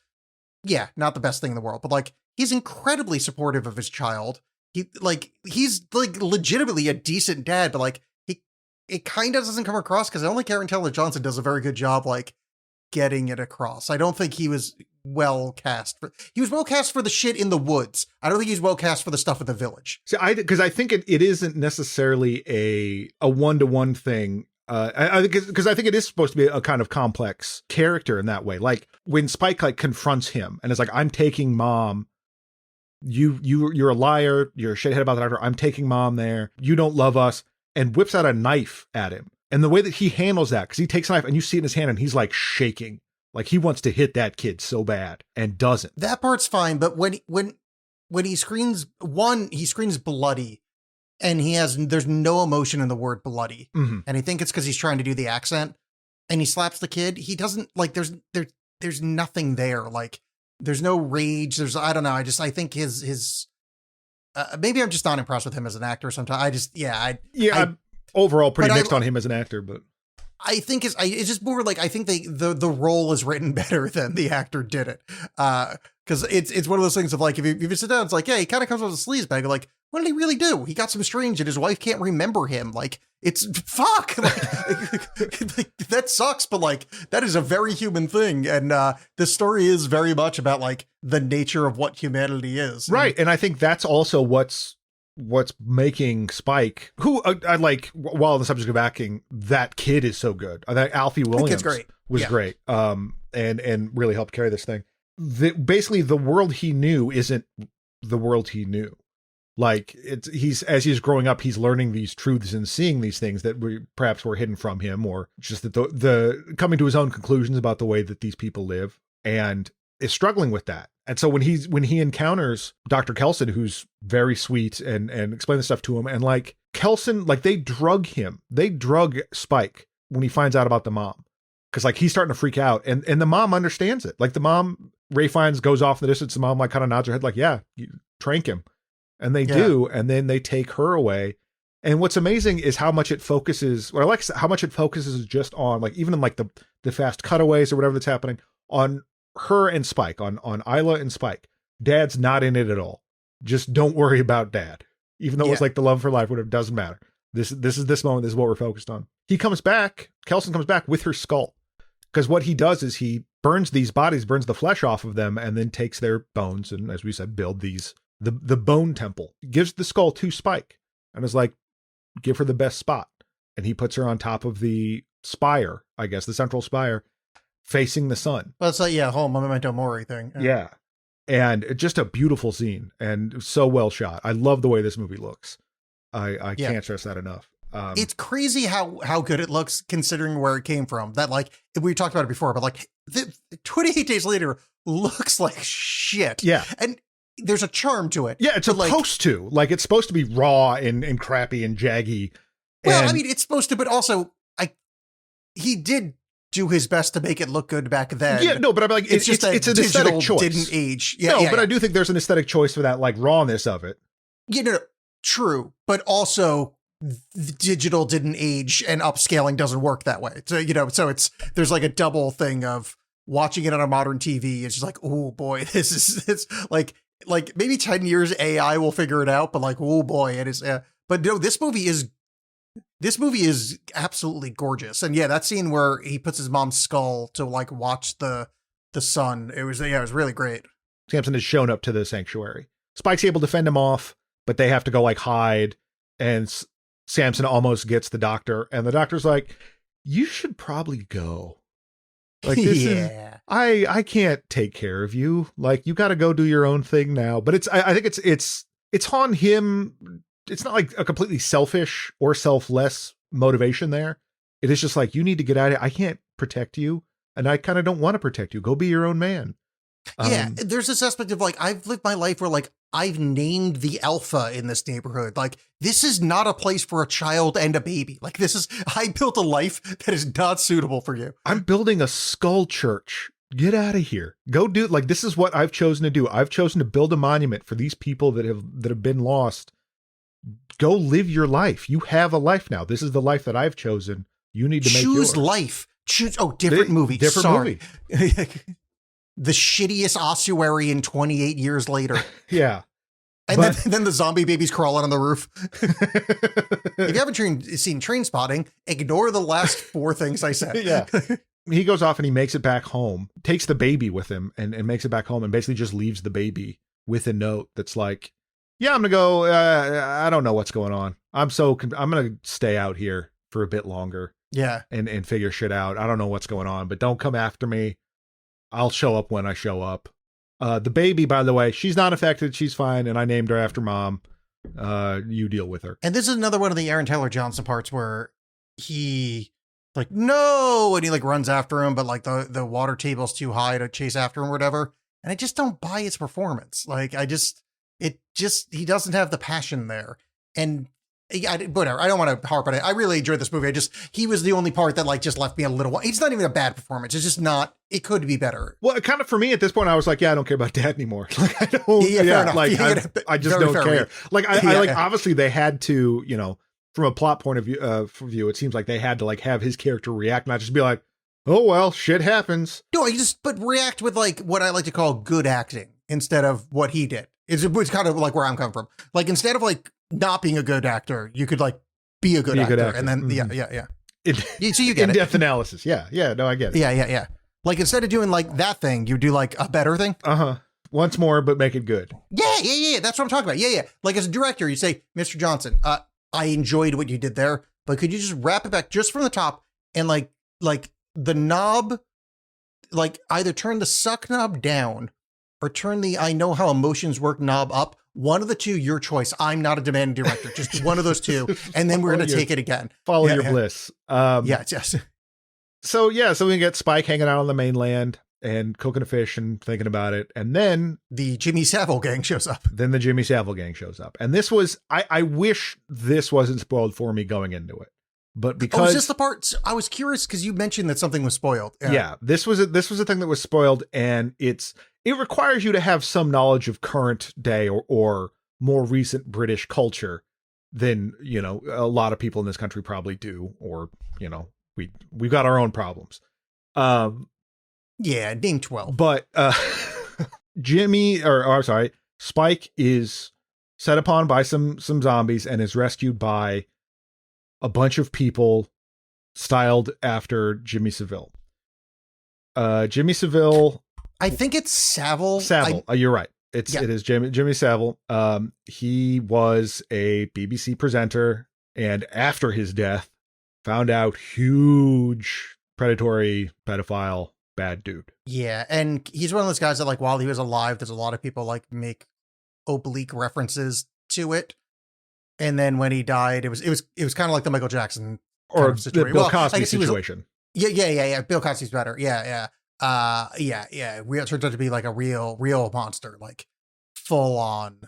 Yeah, not the best thing in the world, but like, he's incredibly supportive of his child. He's legitimately a decent dad, but like, it kind of doesn't come across, because I don't think Aaron Taylor Johnson does a very good job, like, getting it across. I don't think he was well cast he was well cast for the shit in the woods. I don't think he's well cast for the stuff in the village. See, because I think it isn't necessarily a one-to-one thing. Because I think it is supposed to be a kind of complex character in that way. Like when Spike like confronts him and is like, I'm taking Mom. You're a liar. You're a shithead about the doctor. I'm taking Mom there. You don't love us. And whips out a knife at him. And the way that he handles that, because he takes a knife and you see it in his hand and he's like shaking. Like he wants to hit that kid so bad and doesn't. That part's fine. But when he screams, he screams bloody, and there's no emotion in the word bloody. Mm-hmm. And I think it's because he's trying to do the accent, and he slaps the kid. He doesn't, like, there's nothing there. Like, there's no rage. I don't know. I think his maybe I'm just not impressed with him as an actor sometimes. I'm overall pretty mixed on him as an actor, but I think it's just more like, I think the role is written better than the actor did it. Cause it's one of those things of like, if you sit down, it's like, yeah, he kind of comes with a sleazebag. Like, what did he really do? He got some strange and his wife can't remember him. Like, it's fuck. Like, that sucks. But like, that is a very human thing. And this story is very much about like the nature of what humanity is. Right. And I think that's also what's making Spike, who I like, while on the subject of acting, that kid is so good. I think Alfie Williams was great. And really helped carry this thing. Basically the world he knew isn't the world he knew. Like as he's growing up, he's learning these truths and seeing these things that perhaps were hidden from him, or just that the coming to his own conclusions about the way that these people live. And is struggling with that. And so when he encounters Dr. Kelson, who's very sweet and explain the stuff to him, and like Kelson, like they drug Spike when he finds out about the mom. Cause like he's starting to freak out and the mom understands it. Like the mom, Ray finds, goes off in the distance. The mom like kind of nods her head like, yeah, you trank him. And they do. And then they take her away. And what's amazing is how much it focuses, or I like how much it focuses just on like, even in like the fast cutaways or whatever that's happening, on her and Spike, on Isla and Spike. Dad's not in it at all. Just don't worry about Dad. Even though it was like the love of her life, whatever, doesn't matter. This is this moment. This is what we're focused on. Kelson comes back with her skull. Because what he does is he burns these bodies, burns the flesh off of them, and then takes their bones and, as we said, build the bone temple. Gives the skull to Spike and is like, give her the best spot. And he puts her on top of the spire, I guess, the central spire, facing the sun. Well, it's like, whole Memento Mori thing. Yeah. And just a beautiful scene and so well shot. I love the way this movie looks. I can't stress that enough. It's crazy how good it looks considering where it came from. That like we talked about it before, but like 28 Days Later looks like shit. Yeah, and there's a charm to it. Yeah, it's supposed to. Like it's supposed to be raw and crappy and jaggy. Well, I mean, it's supposed to, but also he did do his best to make it look good back then. Yeah, no, but I'm like, it's an aesthetic choice. Didn't age. I do think there's an aesthetic choice for that like rawness of it. No, true, but also digital didn't age and upscaling doesn't work that way. So, so there's like a double thing of watching it on a modern TV. It's just like, oh boy, it's like maybe 10 years AI will figure it out, but like, oh boy, it is. But no, this movie is absolutely gorgeous. And that scene where he puts his mom's skull to like watch the sun. It was really great. Samson has shown up to the sanctuary. Spike's able to fend him off, but they have to go like hide. And Samson almost gets the doctor, and the doctor's like, you should probably go. Like, this is, I can't take care of you. Like, you got to go do your own thing now. But I think it's on him. It's not like a completely selfish or selfless motivation there. It is just like, you need to get out of here. I can't protect you, and I kind of don't want to protect you. Go be your own man. There's this aspect of like, I've lived my life where like I've named the alpha in this neighborhood. Like, this is not a place for a child and a baby. Like, I built a life that is not suitable for you. I'm building a skull church. Get out of here. Go do it. Like, this is what I've chosen to do. I've chosen to build a monument for these people that have been lost. Go live your life. You have a life now. This is the life that I've chosen. You need to make yours. Choose life. Different movie. Different movie. The shittiest ossuary in 28 years later. Yeah. And then the zombie babies crawling on the roof. If you haven't seen Trainspotting, ignore the last 4 things I said. Yeah. He goes off and he makes it back home, takes the baby with him and makes it back home and basically just leaves the baby with a note that's like, yeah, I'm going to go. I don't know what's going on. I'm going to stay out here for a bit longer. Yeah. And figure shit out. I don't know what's going on, but don't come after me. I'll show up when I show up. The baby, by the way, she's not affected. She's fine. And I named her after Mom. You deal with her. And this is another one of the Aaron Taylor Johnson parts where he like, no, and he like runs after him, but like the water table's too high to chase after him or whatever. And I just don't buy his performance. Like he doesn't have the passion there. And whatever. I don't want to harp on it. I really enjoyed this movie. He was the only part that like just left me a little. It's not even a bad performance. It's just not. It could be better. Well, kind of for me at this point, I was like, yeah, I don't care about Dad anymore. Like I don't. I just don't care. Like I obviously they had to, from a plot point of view, it seems like they had to like have his character react, not just be like, oh well, shit happens. No, but react with like what I like to call good acting instead of what he did. It's kind of like where I'm coming from. Like instead of like not being a good actor, you could like be a good actor. And then yeah. So you get in-depth analysis. Yeah. No, I get it. Yeah. Like instead of doing like that thing, you do like a better thing. Once more, but make it good. Yeah. That's what I'm talking about. Yeah. Like as a director, you say, Mr. Johnson, I enjoyed what you did there, but could you just wrap it back just from the top and like the knob, like either turn the suck knob down or turn the I know how emotions work knob up. One of the two, your choice. I'm not a demanding director. Just one of those two. And then we're going to take it again. Follow your bliss. Yes. So we get Spike hanging out on the mainland. and cooking a fish and thinking about it. And then The Jimmy Savile gang shows up. the Jimmy Savile gang shows up. And this was, I wish this wasn't spoiled for me going into it. But because Oh, is this the part? I was curious because you mentioned that something was spoiled. yeah, this was a thing that was spoiled, and it requires you to have some knowledge of current day or more recent British culture than, you know, a lot of people in this country probably do, or, you know, we've got our own problems. Yeah, being 12. But Spike is set upon by some zombies and is rescued by a bunch of people styled after Jimmy Savile. Jimmy Savile. I think it's Savile. Savile. You're right. It is Jimmy Savile. He was a BBC presenter, and after his death, found out huge predatory pedophile bad dude. Yeah, and he's one of those guys that, like, while he was alive, there's a lot of people like make oblique references to it, and then when he died, it was kind of like the Michael Jackson Or kind of the situation. Bill Well, I Cosby guess he was- situation. Yeah. Bill Cosby's better. Yeah. It turns out to be like a real monster, like full on.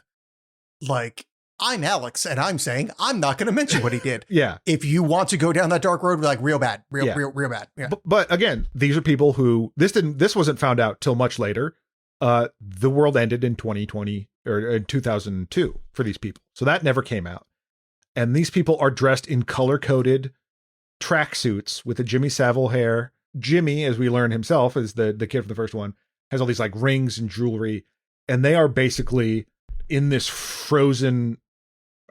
Like, I'm Alex, and I'm saying I'm not going to mention what he did. Yeah. If you want to go down that dark road, like real bad, real bad. Yeah. But again, these are people who this wasn't found out till much later. The world ended in 2020 or in 2002 for these people. So that never came out. And these people are dressed in color-coded tracksuits with the Jimmy Savile hair. Jimmy, as we learn himself, is the kid from the first one, has all these like rings and jewelry. And they are basically in this frozen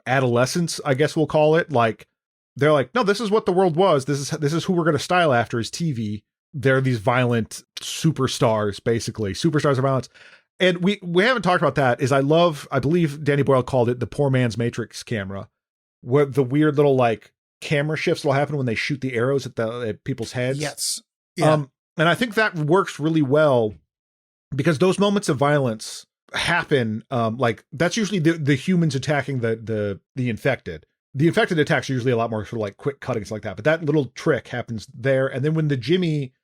adolescence, I guess we'll call it. Like, they're like, no, this is what the world was. This is who we're going to style after is TV. They're these violent superstars, basically superstars of violence. And we haven't talked about that. I believe Danny Boyle called it the poor man's Matrix camera, where the weird little like camera shifts will happen when they shoot the arrows at people's heads. Yes. Yeah. And I think that works really well because those moments of violence happen. Like that's usually the humans attacking the infected. The infected attacks are usually a lot more sort of like quick cuttings like that. But that little trick happens there. And then when the Jimmy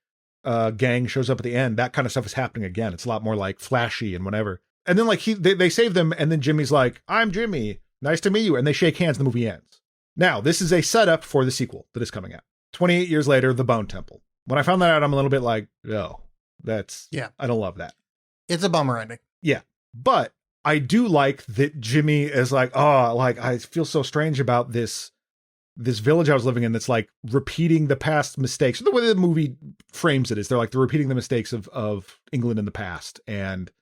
gang shows up at the end, that kind of stuff is happening again. It's a lot more like flashy and whatever. And then like they save them, and then Jimmy's like, "I'm Jimmy. Nice to meet you." And they shake hands. And the movie ends. Now this is a setup for the sequel that is coming out 28 years later, The Bone Temple. When I found that out, I'm a little bit like, oh, I don't love that. It's a bummer ending. Yeah. But I do like that Jimmy is like, oh, like I feel so strange about this village I was living in that's like repeating the past mistakes. The way the movie frames it is they're repeating the mistakes of England in the past. And,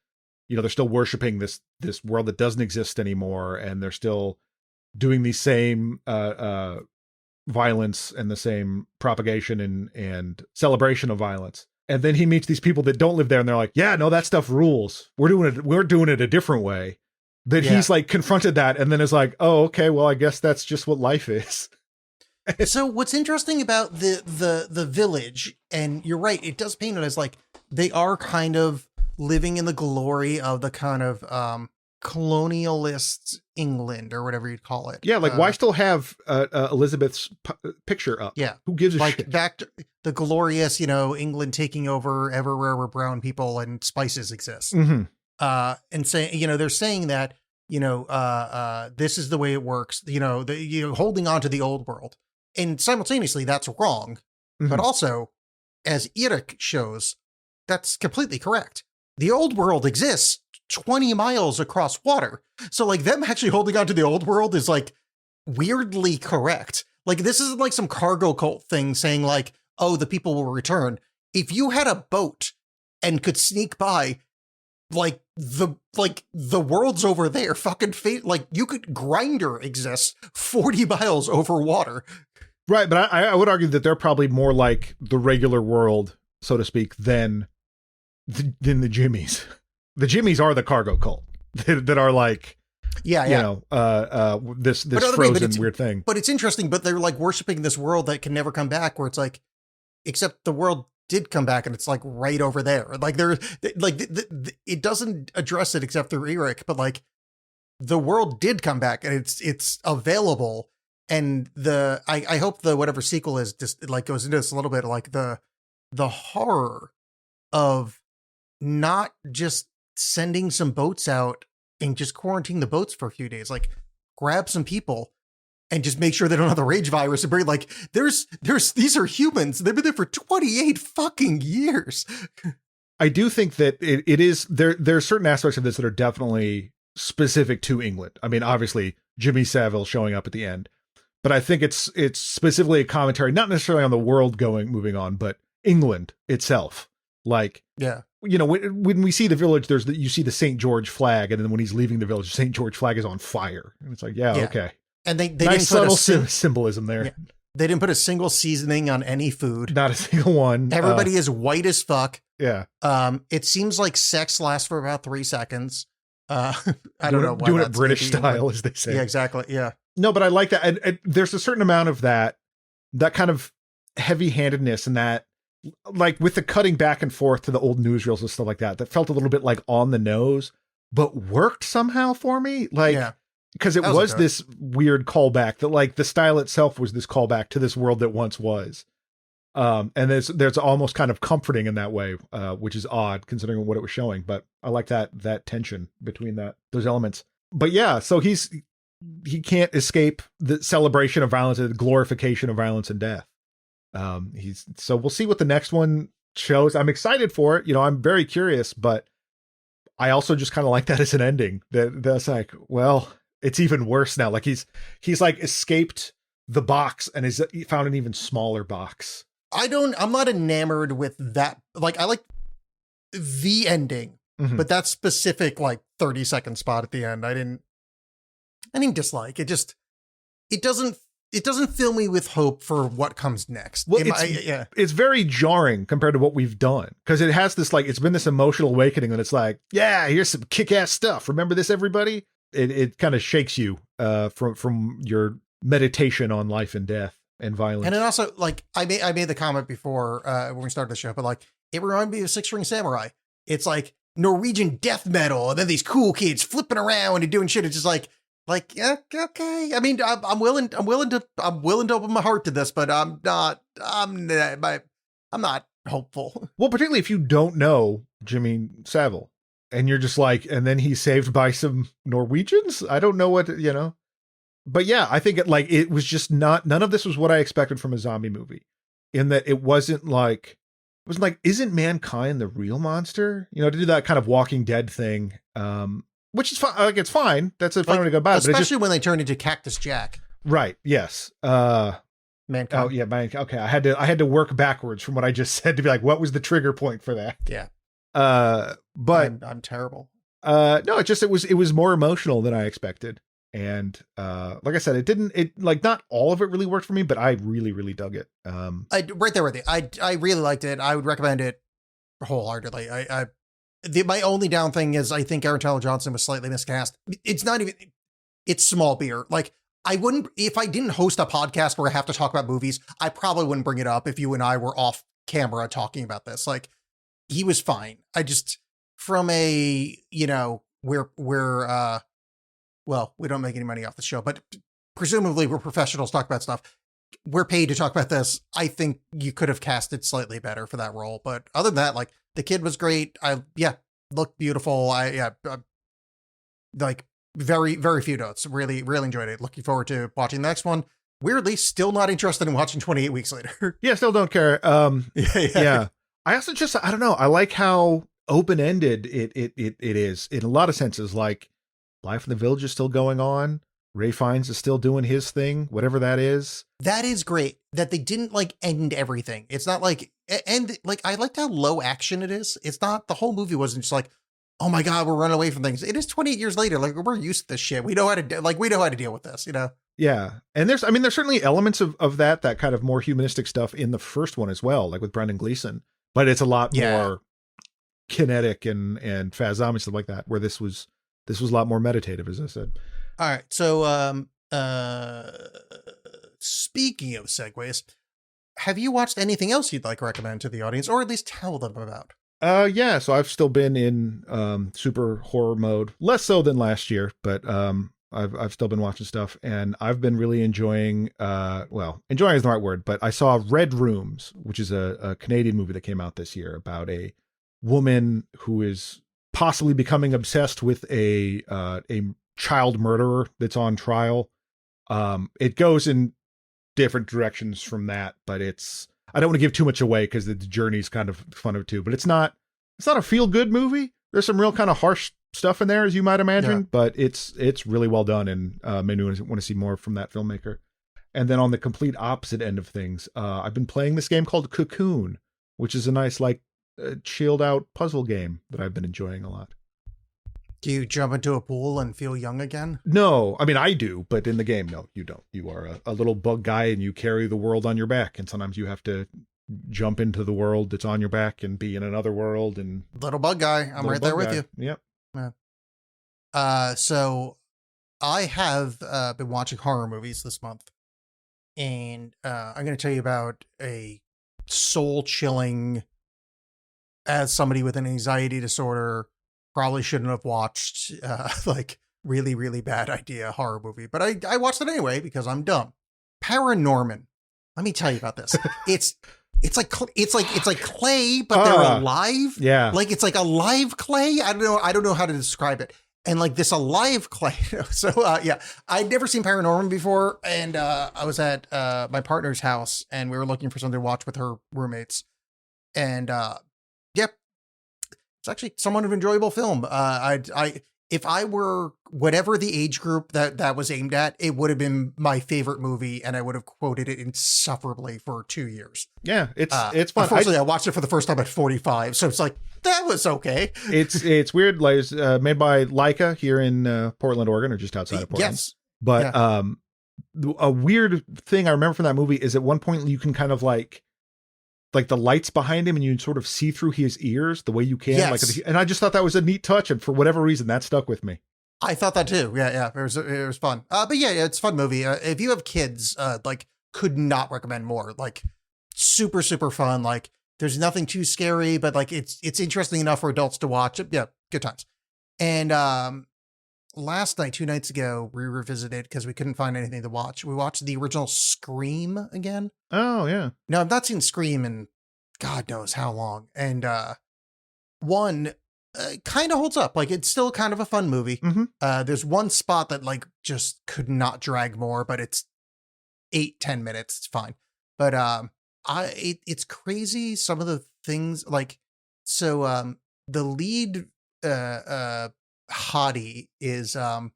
you know, they're still worshiping this world that doesn't exist anymore. And they're still doing the same violence and the same propagation and celebration of violence. And then he meets these people that don't live there, and they're like, yeah, no, that stuff rules. We're doing it a different way. That he's like confronted that and then is like, oh, okay, well, I guess that's just what life is. So what's interesting about the village, and you're right, it does paint it as like they are kind of living in the glory of the kind of colonialist England or whatever you'd call it. Yeah, like why still have Elizabeth's picture up? Yeah. Who gives a like shit? back to the glorious, you know, England taking over everywhere where brown people and spices exist. Mm-hmm. And saying, you know, they're saying that, you know, this is the way it works, you know, holding on to the old world. And simultaneously that's wrong. Mm-hmm. But also, as Eric shows, that's completely correct. The old world exists 20 miles across water. So like them actually holding on to the old world is like weirdly correct. Like this isn't like some cargo cult thing saying like, oh, the people will return. If you had a boat and could sneak by, like the world's over there, fucking fate. Like you could Grindr exists 40 miles over water. Right, but I would argue that they're probably more like the regular world, so to speak, than the Jimmies. The Jimmies are the cargo cult that are like, you know, this frozen weird thing. But it's interesting. But they're like worshiping this world that can never come back. Where it's like, except the world did come back, and it's like right over there. Like it doesn't address it except through Eric. But like the world did come back, and it's available. And I hope the whatever sequel is just like goes into this a little bit, like the horror of not just sending some boats out and just quarantine the boats for a few days. Like, grab some people and just make sure they don't have the rage virus and bring, like, these are humans. They've been there for 28 fucking years. I do think that it is there are certain aspects of this that are definitely specific to England. I mean, obviously Jimmy Savile showing up at the end, but I think it's specifically a commentary, not necessarily on the world moving on, but England itself. Like, yeah, you know, when we see the village, you see the St. George flag, and then when he's leaving the village, St. George flag is on fire, and it's like, yeah. Okay. And they nice didn't put subtle symbolism there. Yeah. They didn't put a single seasoning on any food. Not a single one. Everybody is white as fuck. Yeah. It seems like sex lasts for about 3 seconds. I don't know why doing it that's British style, as they say. Yeah, exactly. Yeah. No, but I like that. And there's a certain amount of that kind of heavy-handedness, and that, like, with the cutting back and forth to the old newsreels and stuff like that felt a little bit like on the nose, but worked somehow for me. Like, because it was this weird callback that, like, the style itself was this callback to this world that once was. And there's almost kind of comforting in that way, which is odd considering what it was showing. But I like that tension between those elements. But yeah, so he can't escape the celebration of violence and the glorification of violence and death. So we'll see what the next one shows. I'm excited for it. You know, I'm very curious, but I also just kind of like that as an ending. That's like, well, it's even worse now. Like he's like escaped the box and is found an even smaller box. I'm not enamored with that. Like, I like the ending, but that specific, like, 30-second spot at the end, I didn't dislike. It doesn't fill me with hope for what comes next. Well, it's very jarring compared to what we've done, because it has this, like, it's been this emotional awakening that it's like, yeah, here's some kick-ass stuff. Remember this, everybody? It kind of shakes you from your meditation on life and death and violence. And it also, like, I made the comment before when we started the show, but, like, it reminded me of Six String Samurai. It's like Norwegian death metal, and then these cool kids flipping around and doing shit. It's just like, yeah, okay. I mean, I'm willing to open my heart to this, but I'm not hopeful. Well, particularly if you don't know Jimmy Savile and you're just like, and then he's saved by some Norwegians. I don't know what, you know, but yeah, I think it was just none of this was what I expected from a zombie movie, in that it wasn't like, isn't mankind the real monster? You know, to do that kind of Walking Dead thing, which is fine. Like, it's fine. That's a fine way to go about it. Especially when they turn into Cactus Jack. Right. Yes. Mankind. Oh yeah. Okay. I had to work backwards from what I just said to be like, what was the trigger point for that? Yeah. But I'm terrible. No, it was more emotional than I expected. And, like I said, not all of it really worked for me, but I really, really dug it. Right there with you. I really liked it. I would recommend it wholeheartedly. My only down thing is I think Aaron Taylor Johnson was slightly miscast. It's small beer. Like, if I didn't host a podcast where I have to talk about movies, I probably wouldn't bring it up if you and I were off camera talking about this. Like, he was fine. I just, from a, you know, well, we don't make any money off the show, but presumably we're professionals talk about stuff. We're paid to talk about this. I think you could have casted slightly better for that role. But other than that, like, the kid was great. Looked beautiful. Like, very, very few notes. Really, really enjoyed it. Looking forward to watching the next one. Weirdly, still not interested in watching 28 Weeks Later. Yeah, still don't care. Yeah. I also I don't know. I like how open-ended it is in a lot of senses. Like, life in the village is still going on. Ray Fiennes is still doing his thing, whatever that is. That is great that they didn't, like, end everything. It's not like, and like, I liked how low action it is. It's not, the whole movie wasn't just like, oh my God, we're running away from things. It is 28 years later. Like, we're used to this shit. We know how to deal with this, you know? Yeah. And there's certainly elements of that kind of more humanistic stuff in the first one as well, like with Brendan Gleeson, but it's a lot more kinetic and fast zombie stuff like that, where this was a lot more meditative, as I said. All right. So, speaking of segues, have you watched anything else you'd like to recommend to the audience, or at least tell them about? Yeah. So I've still been in super horror mode, less so than last year, but I've still been watching stuff, and I've been really enjoying. Enjoying is the right word, but I saw Red Rooms, which is a Canadian movie that came out this year about a woman who is possibly becoming obsessed with a child murderer that's on trial. It goes in different directions from that, but I don't want to give too much away because the journey's kind of fun too, but it's not a feel good movie. There's some real kind of harsh stuff in there, as you might imagine, but it's really well done, and made me want to see more from that filmmaker. And then on the complete opposite end of things, I've been playing this game called Cocoon, which is a nice, like, chilled out puzzle game that I've been enjoying a lot. Do you jump into a pool and feel young again? No, I mean, I do, but in the game, no, you don't. You are a little bug guy and you carry the world on your back. And sometimes you have to jump into the world that's on your back and be in another world. And little bug guy. I'm right there with you. Yep. Yeah. So I have been watching horror movies this month. And I'm going to tell you about a soul-chilling, as somebody with an anxiety disorder, probably shouldn't have watched, like, really, really bad idea horror movie. But I watched it anyway because I'm dumb. Paranorman. Let me tell you about this. It's like clay, but they're alive. Yeah. Like, it's like a live clay. I don't know how to describe it. And like this alive clay. So, yeah, I'd never seen Paranorman before. And I was at my partner's house and we were looking for something to watch with her roommates. And yep, it's actually somewhat of an enjoyable film. If I were whatever the age group that was aimed at, it would have been my favorite movie, and I would have quoted it insufferably for 2 years. Yeah, it's fun. Unfortunately, I watched it for the first time at 45, so it's like, that was okay. It's weird. Like, it's made by Leica here in Portland, Oregon, or just outside of Portland. Yes, but a weird thing I remember from that movie is at one point you can kind of like the lights behind him and you sort of see through his ears the way you can. Yes. And I just thought that was a neat touch. And for whatever reason, that stuck with me. I thought that too. Yeah. It was fun. But yeah, it's a fun movie. If you have kids, like, could not recommend more. Like, super, super fun. Like, there's nothing too scary, but like, it's interesting enough for adults to watch. Yeah. Good times. And, last night, 2 nights ago, we revisited because we couldn't find anything to watch. We watched the original Scream again. Oh, yeah. No, I've not seen Scream in God knows how long. And one kind of holds up. Like, it's still kind of a fun movie. Mm-hmm. There's one spot that like just could not drag more, but it's 8-10 minutes. It's fine. But it's crazy. Some of the things like, so the lead hottie is some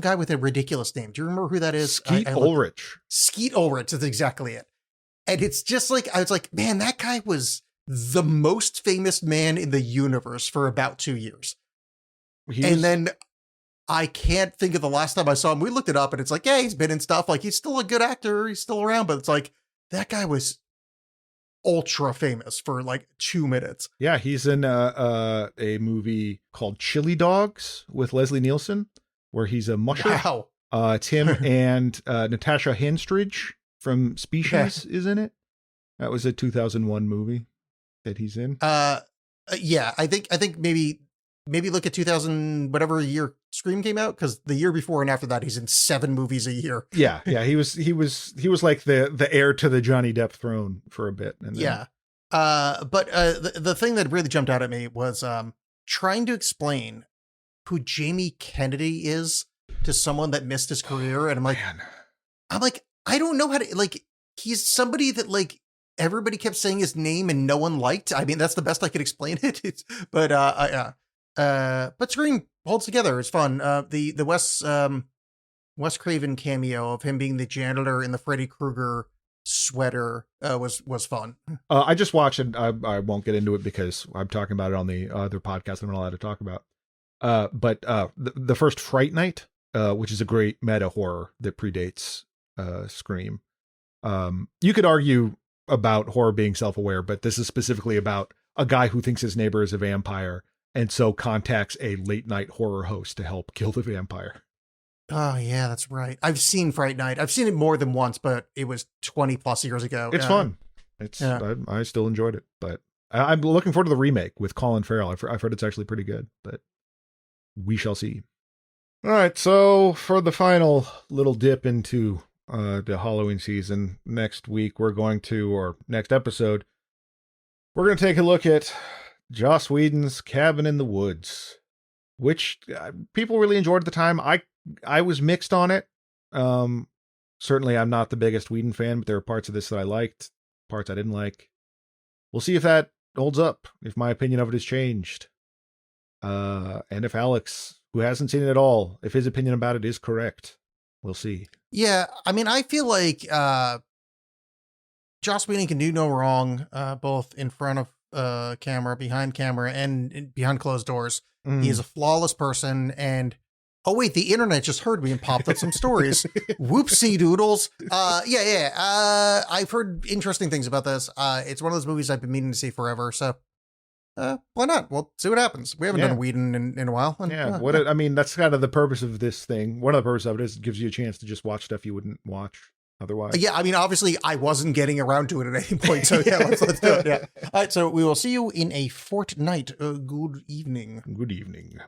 guy with a ridiculous name. Do you remember who that is? Skeet Ulrich. Skeet Ulrich is exactly it. And it's just like, I was like, man, that guy was the most famous man in the universe for about 2 years. And then I can't think of the last time I saw him. We looked it up and it's like, yeah, he's been in stuff. Like, he's still a good actor. He's still around, but it's like, that guy was ultra famous for like 2 minutes. Yeah, he's in a movie called Chili Dogs with Leslie Nielsen, where he's a musher. Wow. It's him and Natasha Henstridge from Species is in it. That was a 2001 movie that he's in. Yeah, I think maybe look at 2000 whatever year Scream came out, because the year before and after that he's in 7 movies a year. Yeah, he was like the heir to the Johnny Depp throne for a bit. And then... Yeah. But the thing that really jumped out at me was trying to explain who Jamie Kennedy is to someone that missed his career, and I'm like, I don't know how to, like, he's somebody that like everybody kept saying his name and no one liked. I mean, that's the best I could explain it. But Scream holds together. It's fun. The Wes Craven cameo of him being the janitor in the Freddy Krueger sweater was fun. I just watched it. I won't get into it because I'm talking about it on the other podcast I'm not allowed to talk about. But the first Fright Night, which is a great meta horror that predates Scream. You could argue about horror being self-aware, but this is specifically about a guy who thinks his neighbor is a vampire and so contacts a late night horror host to help kill the vampire. Oh yeah, that's right. I've seen Fright Night. I've seen it more than once, but it was 20 plus years ago. It's fun. I still enjoyed it, but I'm looking forward to the remake with Colin Farrell. I've heard it's actually pretty good, but we shall see. All right, so for the final little dip into the Halloween season, next episode, we're going to take a look at Joss Whedon's Cabin in the Woods, which people really enjoyed at the time. I was mixed on it. Certainly, I'm not the biggest Whedon fan, but there are parts of this that I liked, parts I didn't like. We'll see if that holds up, if my opinion of it has changed. And if Alex, who hasn't seen it at all, if his opinion about it is correct. We'll see. Yeah, I mean, I feel like Joss Whedon can do no wrong, both in front of camera, behind camera, and behind closed doors. He is a flawless person, and oh wait, the internet just heard me and popped up some stories. Whoopsie doodles. I've heard interesting things about this. It's one of those movies I've been meaning to see forever, so why not? We'll see what happens. We haven't done Whedon in a while. And, I mean, that's kind of the purpose of this thing. One of the purposes of it is it gives you a chance to just watch stuff you wouldn't watch otherwise. Yeah, I mean, obviously, I wasn't getting around to it at any point, so yeah, let's do it. Yeah. All right, so we will see you in a fortnight. Good evening. Good evening.